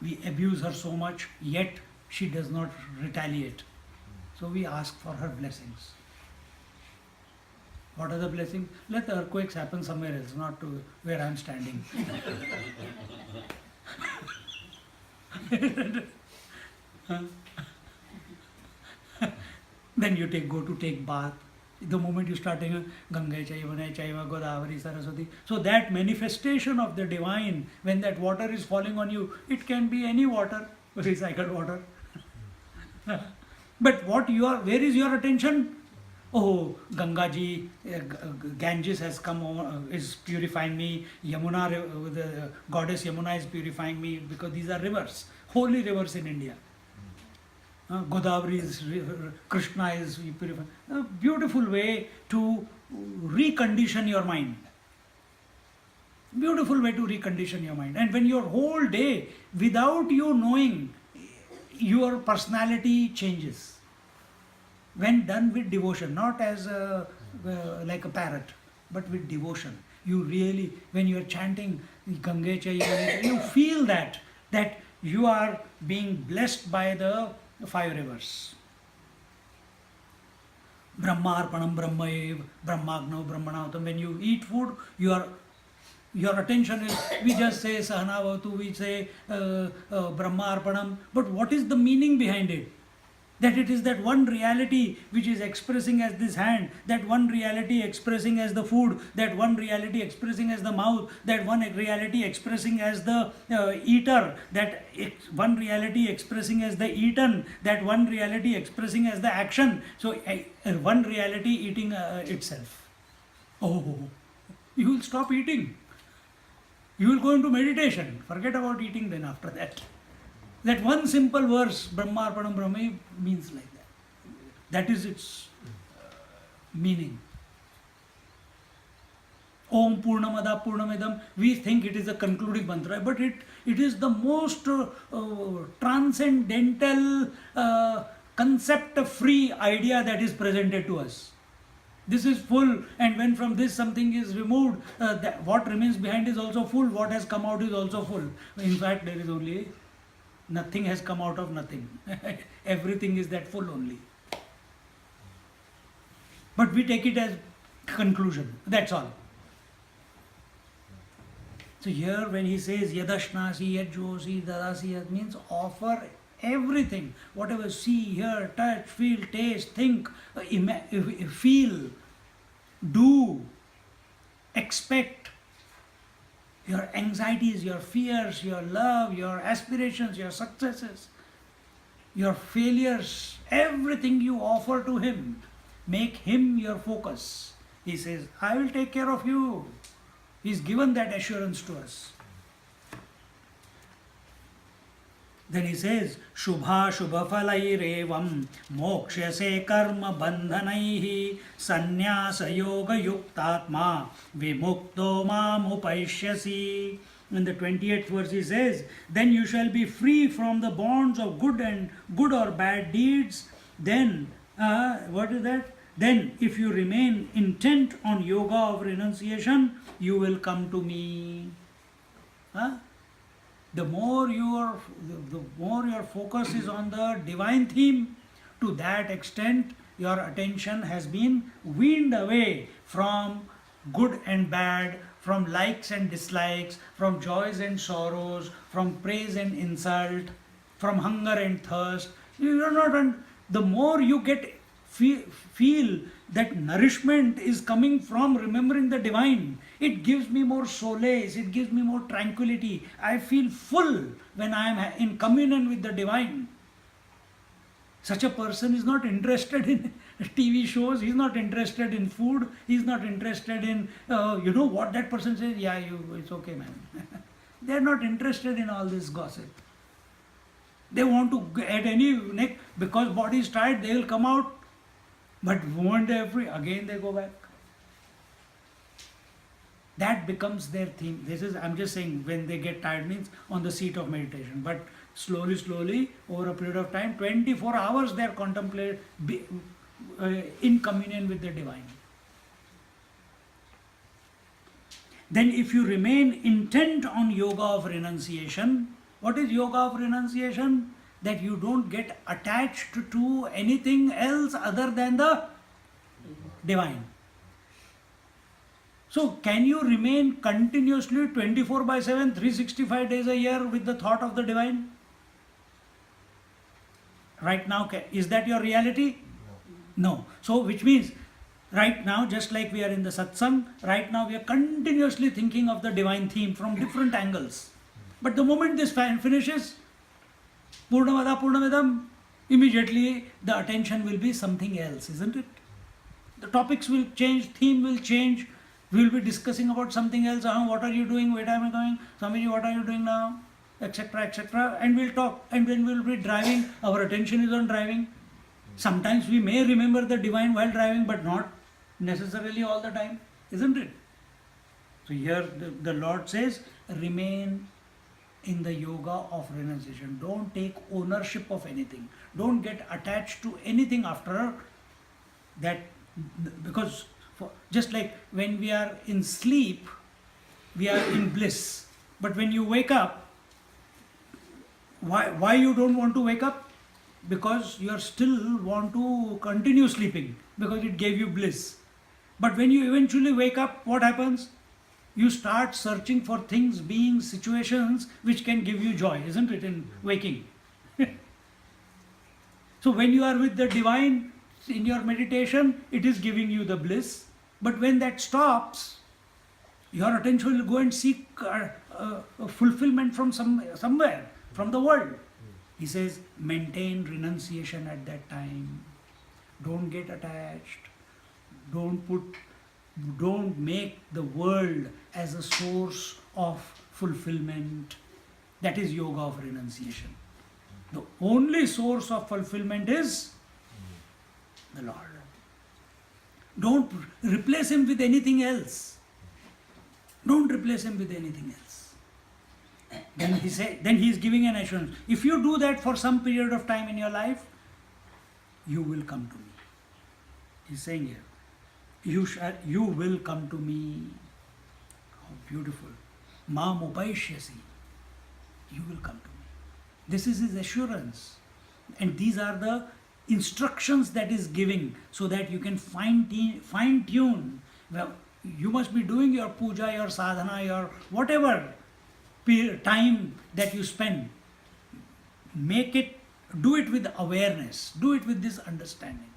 We abuse her so much, yet she does not retaliate. So we ask for her blessings. What are the blessings? Let the earthquakes happen somewhere else, not to where I am standing. Then you go to take bath. The moment you start taking Ganga Chaiva, Chaiva, Godavari, Saraswati. So that manifestation of the divine, when that water is falling on you, it can be any water, recycled water. But where is your attention? Oh, Ganga ji, Ganges has come over, is purifying me. Yamuna, the goddess Yamuna is purifying me, because these are rivers, holy rivers in India. Godavari is, Krishna is purifying. A beautiful way to recondition your mind. Beautiful way to recondition your mind. And when your whole day, without you knowing, your personality changes. When done with devotion, not as like a parrot, but with devotion. You really, when you are chanting Ganga Chaiva, you feel that you are being blessed by the 5 rivers. Brahmarpanam Brahmaev, Brahmagno Brahmanautam. When you eat food, your attention is, we just say Sahanavatu, we say Brahmarpanam, but what is the meaning behind it? That it is that one reality which is expressing as this hand, that one reality expressing as the food, that one reality expressing as the mouth, that one reality expressing as the eater, that one reality expressing as the eaten, that one reality expressing as the action. So one reality eating itself. Oh, you will stop eating. You will go into meditation. Forget about eating then after that. That one simple verse, Brahmarpanam Brahme, means like that. That is its meaning. Om Purnamada Purnamidam, we think it is a concluding mantra, but it is the most transcendental, concept-free idea that is presented to us. This is full, and when from this something is removed, what remains behind is also full, what has come out is also full. In fact, there is only nothing has come out of nothing. Everything is that full only. But we take it as conclusion. That's all. So here when he says Yadashnasi, Yadjosi, Dadasi, that means offer everything. Whatever see, hear, touch, feel, taste, think, feel, do, expect. Your anxieties, your fears, your love, your aspirations, your successes, your failures, everything you offer to him. Make him your focus. He says, I will take care of you. He's given that assurance to us. Then he says, Shubha Shubhafalairevam Mokshase Karma Bandhanaihi Sannyasa Yoga Yuktatma Vimukto Mam Upaishyasi. In the 28th verse he says, then you shall be free from the bonds of good or bad deeds. Then, what is that? Then if you remain intent on yoga of renunciation, you will come to me. The more your focus is on the divine theme, to that extent your attention has been weaned away from good and bad, from likes and dislikes, from joys and sorrows, from praise and insult, from hunger and thirst. You are not. The more you feel that nourishment is coming from remembering the divine, it gives me more solace, it gives me more tranquility. I feel full when I am in communion with the divine. Such a person is not interested in TV shows, he is not interested in food, he is not interested in, what that person says, it's okay, man. They are not interested in all this gossip. They want to, at any neck, because body is tired, they will come out. But one day again they go back. That becomes their theme. I'm just saying, when they get tired means on the seat of meditation. But slowly, over a period of time, 24 hours they are contemplating in communion with the divine. Then if you remain intent on yoga of renunciation, What is yoga of renunciation? That you don't get attached to anything else other than the divine. So, can you remain continuously 24/7, 365 days a year with the thought of the divine? Right now, is that your reality? No. So, which means right now, just like we are in the satsang, right now we are continuously thinking of the divine theme from different angles. But the moment this finishes, Purnamada Purnamidam, immediately the attention will be something else, isn't it? The topics will change, theme will change. We will be discussing about something else. What are you doing? Where am I going? Swamiji, what are you doing now? Etc. etc. And we'll talk. And when we'll be driving, our attention is on driving. Sometimes we may remember the divine while driving, but not necessarily all the time, isn't it? So here the Lord says, remain in the yoga of renunciation. Don't take ownership of anything. Don't get attached to anything after that, because just like when we are in sleep, we are in bliss. But when you wake up, why you don't want to wake up? Because you are still want to continue sleeping, because it gave you bliss. But when you eventually wake up, what happens? You start searching for things, beings, situations which can give you joy, isn't it, in waking? So when you are with the divine in your meditation, it is giving you the bliss. But when that stops, your attention will go and seek fulfillment from somewhere, from the world. He says, maintain renunciation at that time. Don't get attached. Don't make the world as a source of fulfillment. That is yoga of renunciation. The only source of fulfillment is the Lord. Don't replace him with anything else. Don't replace him with anything else. Then he is giving an assurance. If you do that for some period of time in your life, you will come to me. He's saying here, you will come to me. How beautiful. Mam upaishyasi. You will come to me. This is his assurance. And these are the instructions that is giving, so that you can fine tune. Well, you must be doing your puja, your sadhana, your whatever time that you spend. Do it with awareness. Do it with this understanding.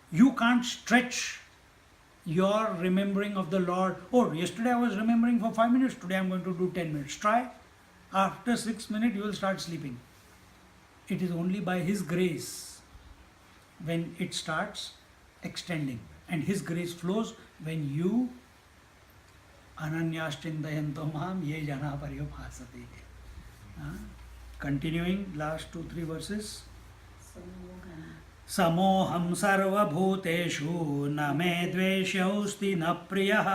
You can't stretch your remembering of the Lord. Oh, yesterday I was remembering for 5 minutes, today I'm going to do 10 minutes. Try. After 6 minutes you will start sleeping. It is only by His grace when it starts extending. And His grace flows when you ananyaschindayanto maham ye jana paryopasate. Continuing, last 2-3 verses. समोहं सर्वभूतेषु न मे द्वेष्योऽस्ति न प्रियः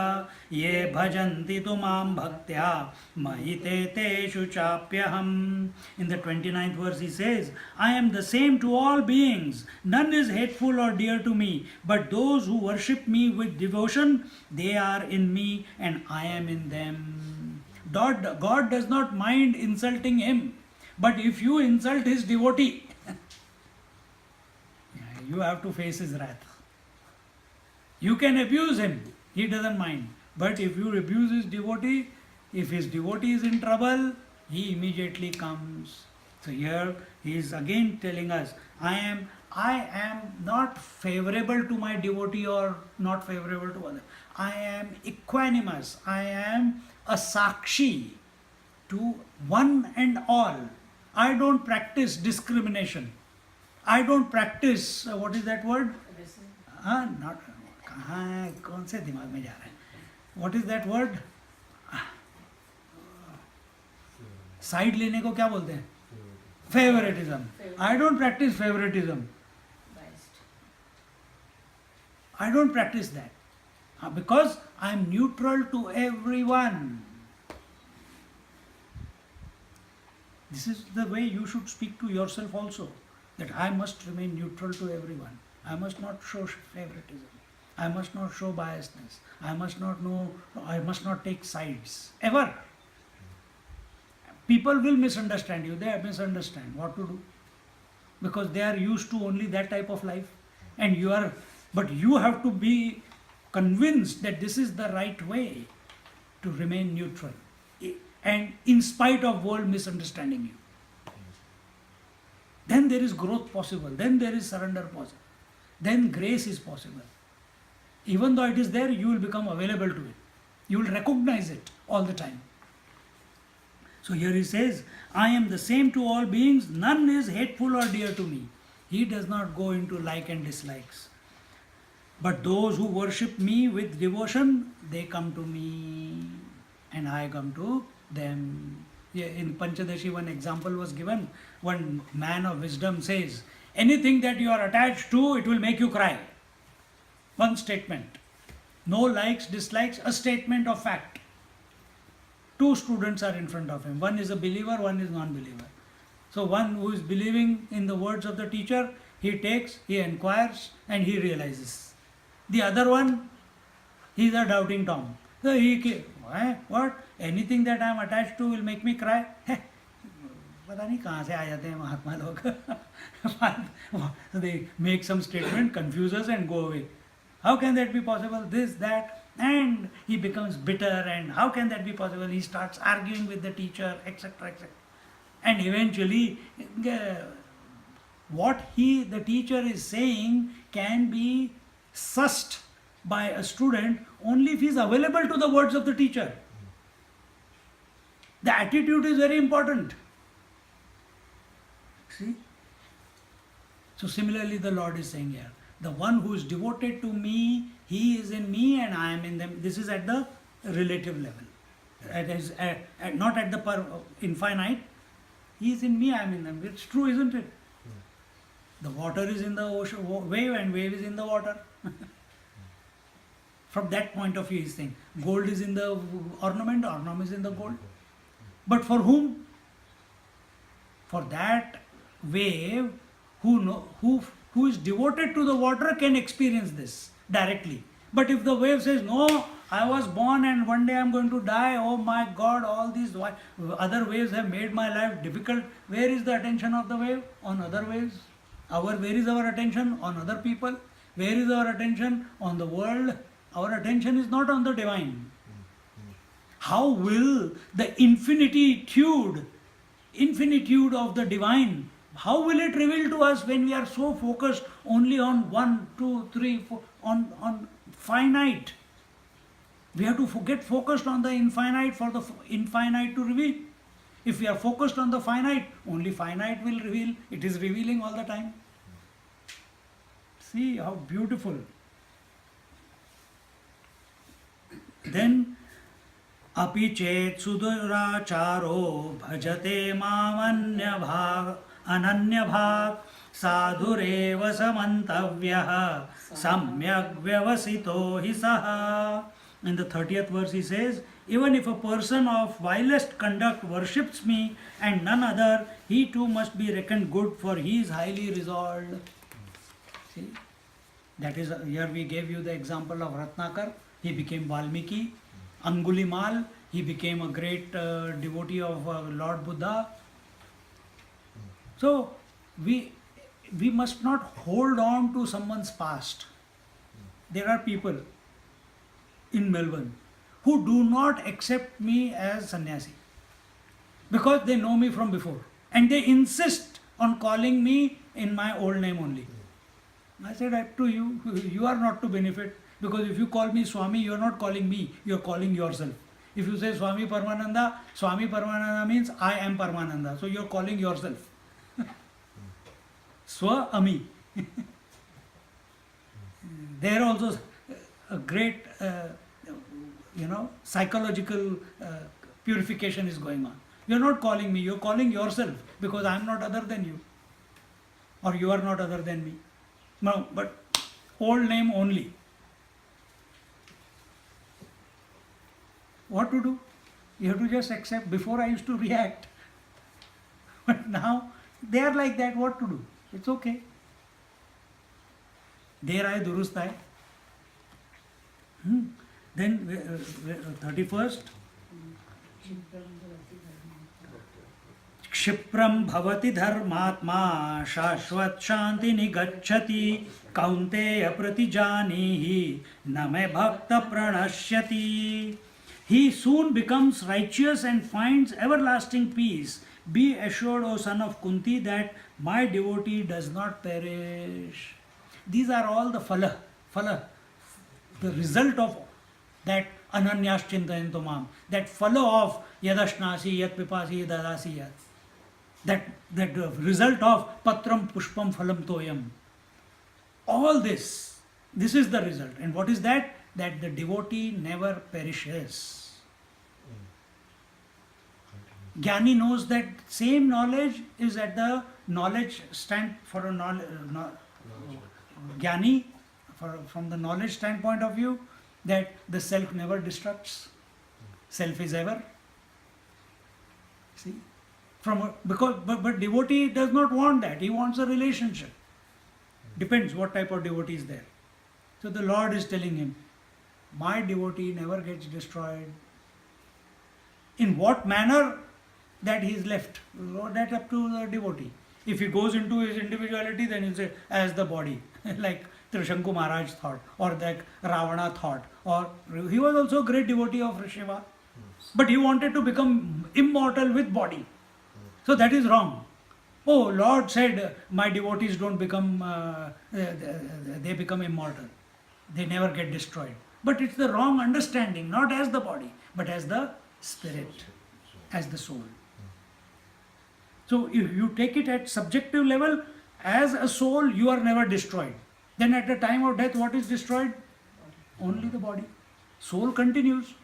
ये भजन्ति तु मां भक्त्या मयि ते तेषु चाप्यहम्. In the 29th verse he says, I am the same to all beings. None is hateful or dear to me, but those who worship me with devotion, they are in me and I am in them. God does not mind insulting him, but if you insult his devotee, you have to face his wrath. You can abuse him, he doesn't mind. But if you abuse his devotee, if his devotee is in trouble, he immediately comes. So here he is again telling us, I am not favorable to my devotee or not favorable to others. I am equanimous. I am a sakshi to one and all. I don't practice discrimination. I don't practice, what is that word? कौन से दिमाग में जा रहे हैं? What is that word? Side लेने को क्या बोलते हैं? Favoritism. I don't practice favoritism. I don't practice that. Because I am neutral to everyone. This is the way you should speak to yourself also. That I must remain neutral to everyone. I must not show favoritism. I must not show biasness. I must not take sides. Ever. People will misunderstand you. They misunderstand what to do because they are used to only that type of life, and but you have to be convinced that this is the right way to remain neutral, and in spite of world misunderstanding you. Then there is growth possible. Then there is surrender possible. Then grace is possible. Even though it is there, you will become available to it. You will recognize it all the time. So here he says, I am the same to all beings, none is hateful or dear to me. He does not go into like and dislikes. But those who worship me with devotion, they come to me and I come to them. Yeah, in Panchadashi, one example was given. One man of wisdom says, anything that you are attached to, it will make you cry. One statement. No likes, dislikes, a statement of fact. Two students are in front of him. One is a believer, one is non-believer. So one who is believing in the words of the teacher, he takes, he inquires, and he realizes. The other one, he is a doubting Tom. So what? Anything that I am attached to will make me cry? पता नहीं कहाँ से आ जाते हैं महात्मा लोग. They make some statement, confuse us and go away. How can that be possible? This, that. And he becomes bitter, and how can that be possible? He starts arguing with the teacher, etc., etc. And eventually, what the teacher is saying can be sussed by a student only if he is available to the words of the teacher. The attitude is very important. See? So similarly, the Lord is saying here, the one who is devoted to me, he is in me and I am in them. This is at the relative level. Not at the infinite. He is in me, I am in them. It's true, isn't it? The water is in the ocean, wave, and wave is in the water. From that point of view, he is saying, gold is in the ornament is in the gold. But for whom? For that wave who is devoted to the water can experience this directly. But if the wave says, no, I was born and one day I am going to die, oh my God, all these other waves have made my life difficult. Where is the attention of the wave? On other waves. Where is our attention? On other people. Where is our attention? On the world. Our attention is not on the divine. How will the infinitude of the divine, how will it reveal to us when we are so focused only on 1, 2, 3, 4, on finite? We have to get focused on the infinite for the infinite to reveal. If we are focused on the finite, only finite will reveal. It is revealing all the time. See how beautiful. Then, api chet suduracharo bhajate mamanya ananya bhag sadhureva samantavyah samyak vyavasito hi saha. In the 30th verse he says, even if a person of vilest conduct worships me and none other, he too must be reckoned good, for he is highly resolved. See, that is, here we gave you the example of Ratnakar. He became Valmiki. Angulimal, he became a great devotee of Lord Buddha. So we must not hold on to someone's past. There are people in Melbourne who do not accept me as sannyasi because they know me from before, and they insist on calling me in my old name only. I said, up to you. You are not to benefit, because if you call me Swami, you are not calling me, you are calling yourself. If you say Swami Paramananda means I am Paramananda, so you are calling yourself. Swa-ami. There also a great psychological purification is going on. You are not calling me, you are calling yourself, because I am not other than you, or you are not other than me. No, but old name only. What to do? You have to just accept. Before I used to react, but now they are like that. What to do? It's okay. Der aaye durust aaye. Then 31st. क्षिप्रं भवति धर्मात्मा शाश्वत शांति निगच्छति कौन्तेय प्रतिजानीहि न मे भक्त प्रणश्यति. He soon becomes righteous and finds everlasting peace. Be assured, O son of Kunti, that my devotee does not perish. These are all the phala, the result of that ananyas chintayanto mam, that phala of yadashnasi yat pipasi dadasi yat. That result of patram pushpam phalam toyam. All this is the result. And what is that? That the devotee never perishes. Jnani knows that same knowledge is at the knowledge stand for a knowledge. Jnani, from the knowledge standpoint of view, that the self never destructs. Self is ever. See, but devotee does not want that. He wants a relationship. Depends what type of devotee is there. So the Lord is telling him, my devotee never gets destroyed. In what manner that he is left, that's up to the devotee. If he goes into his individuality, then he'll say, as the body, like Trishanku Maharaj thought, or like Ravana thought, or he was also a great devotee of Shiva, but he wanted to become immortal with body. So that is wrong. Oh, Lord said, my devotees don't become, they become immortal. They never get destroyed. But it's the wrong understanding, not as the body, but as the spirit, as the soul. So if you take it at subjective level, as a soul, you are never destroyed. Then at the time of death, what is destroyed? Only the body. Soul continues.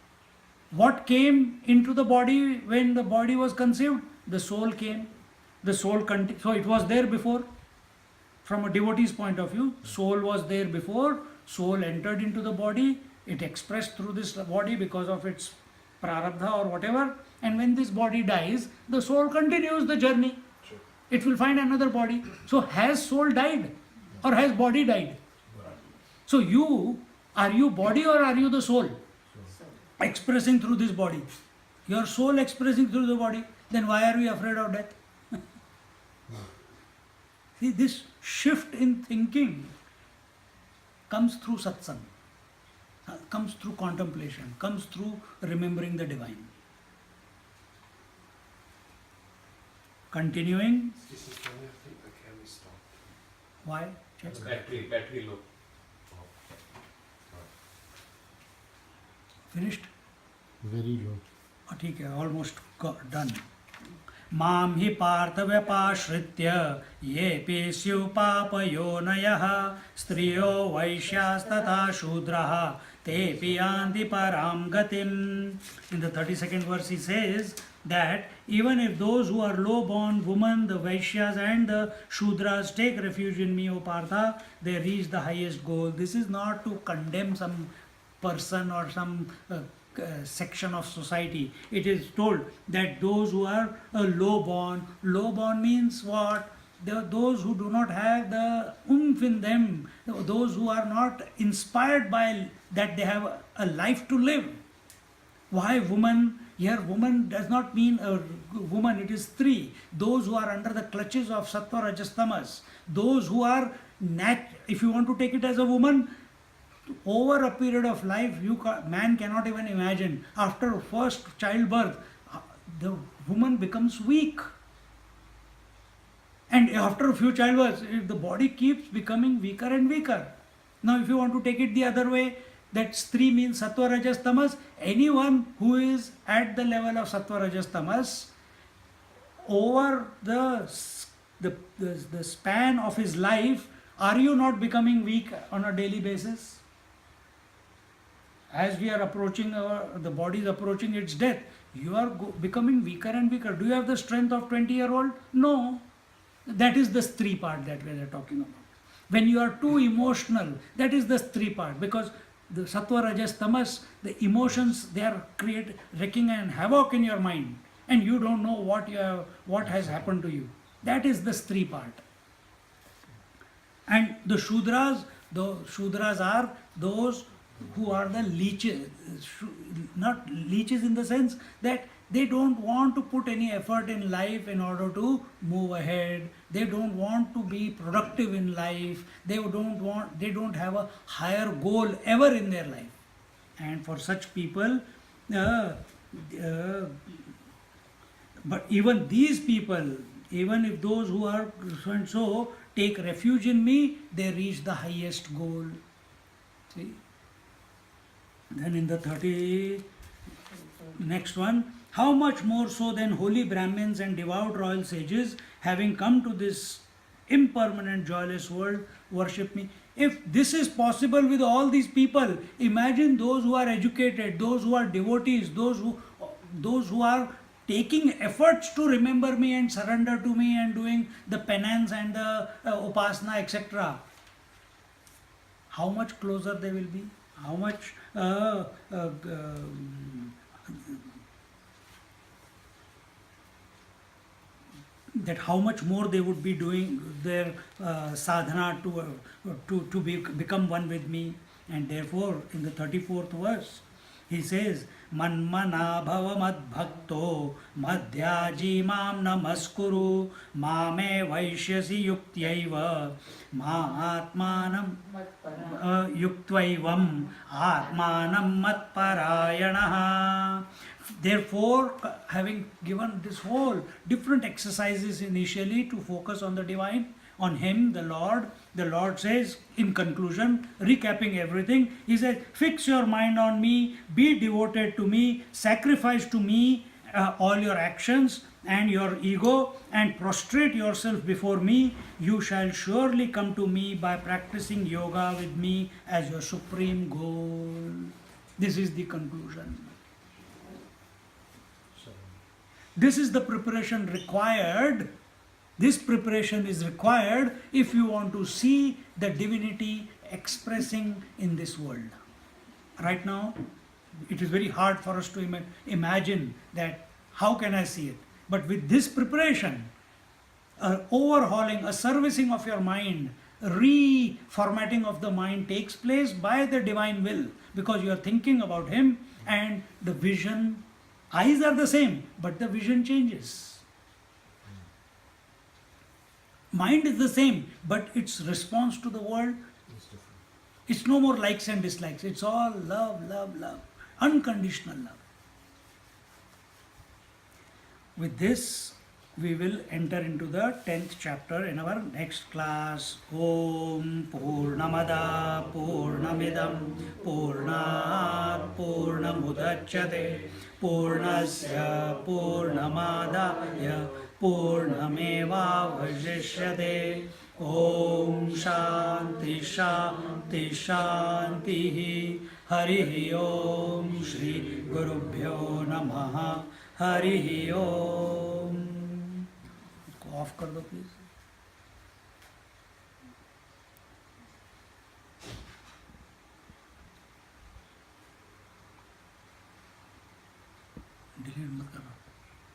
What came into the body when the body was conceived? The soul came. The soul so it was there before. From a devotee's point of view, soul was there before. Soul entered into the body. It expressed through this body because of its prarabdha or whatever. And when this body dies, the soul continues the journey. Sure. It will find another body. So has soul died or has body died? So are you body or are you the soul? Expressing through this body. Your soul expressing through the body. Then why are we afraid of death? See, this shift in thinking comes through satsang, comes through contemplation, comes through remembering the divine. Continuing. This is when I think the camera stopped. Why? Check. Battery low. Finished? Very low. ठीक है, almost done. मां हि पार्थ व्यपाश्रित्य ये पेस्यु पापयोनयः स्त्रियो वैश्यास्तथा शूद्रः तेऽपि यान्ति परां गतिम्. In the 32nd verse he says that even if those who are low born women, the Vaishyas and the Shudras take refuge in me, O Partha, they reach the highest goal. This is not to condemn some person or some section of society. It is told that those who are low born means what? Those who do not have the oomph in them, those who are not inspired by that they have a life to live. Why woman? Here woman does not mean a woman, it is three. Those who are under the clutches of sattva, rajas, tamas. Those who are, if you want to take it as a woman, over a period of life, man cannot even imagine. After first childbirth, the woman becomes weak. And after a few childbirths, the body keeps becoming weaker and weaker. Now, if you want to take it the other way, that stree means sattva, rajas, tamas. Anyone who is at the level of sattva, rajas, tamas, over the span of his life, are you not becoming weak on a daily basis? As we are approaching the body is approaching its death, you are becoming weaker and weaker. Do you have the strength of 20-year-old? No. That is the stree part that we are talking about. When you are too emotional, that is the stree part, because the sattva, rajas, tamas, the emotions, they are wreaking an havoc in your mind, and you don't know what has happened to you. That is the stree part. And the Shudras are those who are the leeches, not leeches in the sense that they don't want to put any effort in life in order to move ahead. They don't want to be productive in life. They don't have a higher goal ever in their life. And for such people, but even these people, even if those who are so and so take refuge in me, they reach the highest goal. See? Then in the next one, how much more so than holy Brahmins and devout royal sages, having come to this impermanent, joyless world, worship me. If this is possible with all these people, imagine those who are educated, those who are devotees, those who are taking efforts to remember me and surrender to me and doing the penance and the upasana, etc. How much closer they will be? How much how much more they would be doing their sadhana to become one with me. And therefore, in the 34th verse, he says, Manmana bhava mad bhakto madhyaji mam namaskuru mame vaishyasi yuktayva ma atmanam yuktaivam atmanam matparayanaha. Therefore, having given this whole different exercises initially to focus on the divine, on Him, the Lord says in conclusion, recapping everything, He says, fix your mind on me, be devoted to me, sacrifice to me all your actions and your ego, and prostrate yourself before me. You shall surely come to me by practicing yoga with me as your supreme goal. This is the conclusion. This is the preparation required. This preparation is required if you want to see the divinity expressing in this world. Right now, it is very hard for us to imagine that how can I see it. But with this preparation, overhauling, a servicing of your mind, reformatting of the mind takes place by the divine will, because you are thinking about Him and the vision. Eyes are the same, but the vision changes. Mind is the same, but its response to the world, it's no more likes and dislikes. It's all love, love, love. Unconditional love. With this, we will enter into the 10th chapter in our next class. Om Purnamada Purnamidam Purnat Purnamudachyate Purnasya Purnamadaya Purnameva Vajishyate. Om Shanti Shanti Shanti. Harihi Om Shri Gurubhyo Namaha. Harihi Om. इसको of कर दो please. Delete मत करना.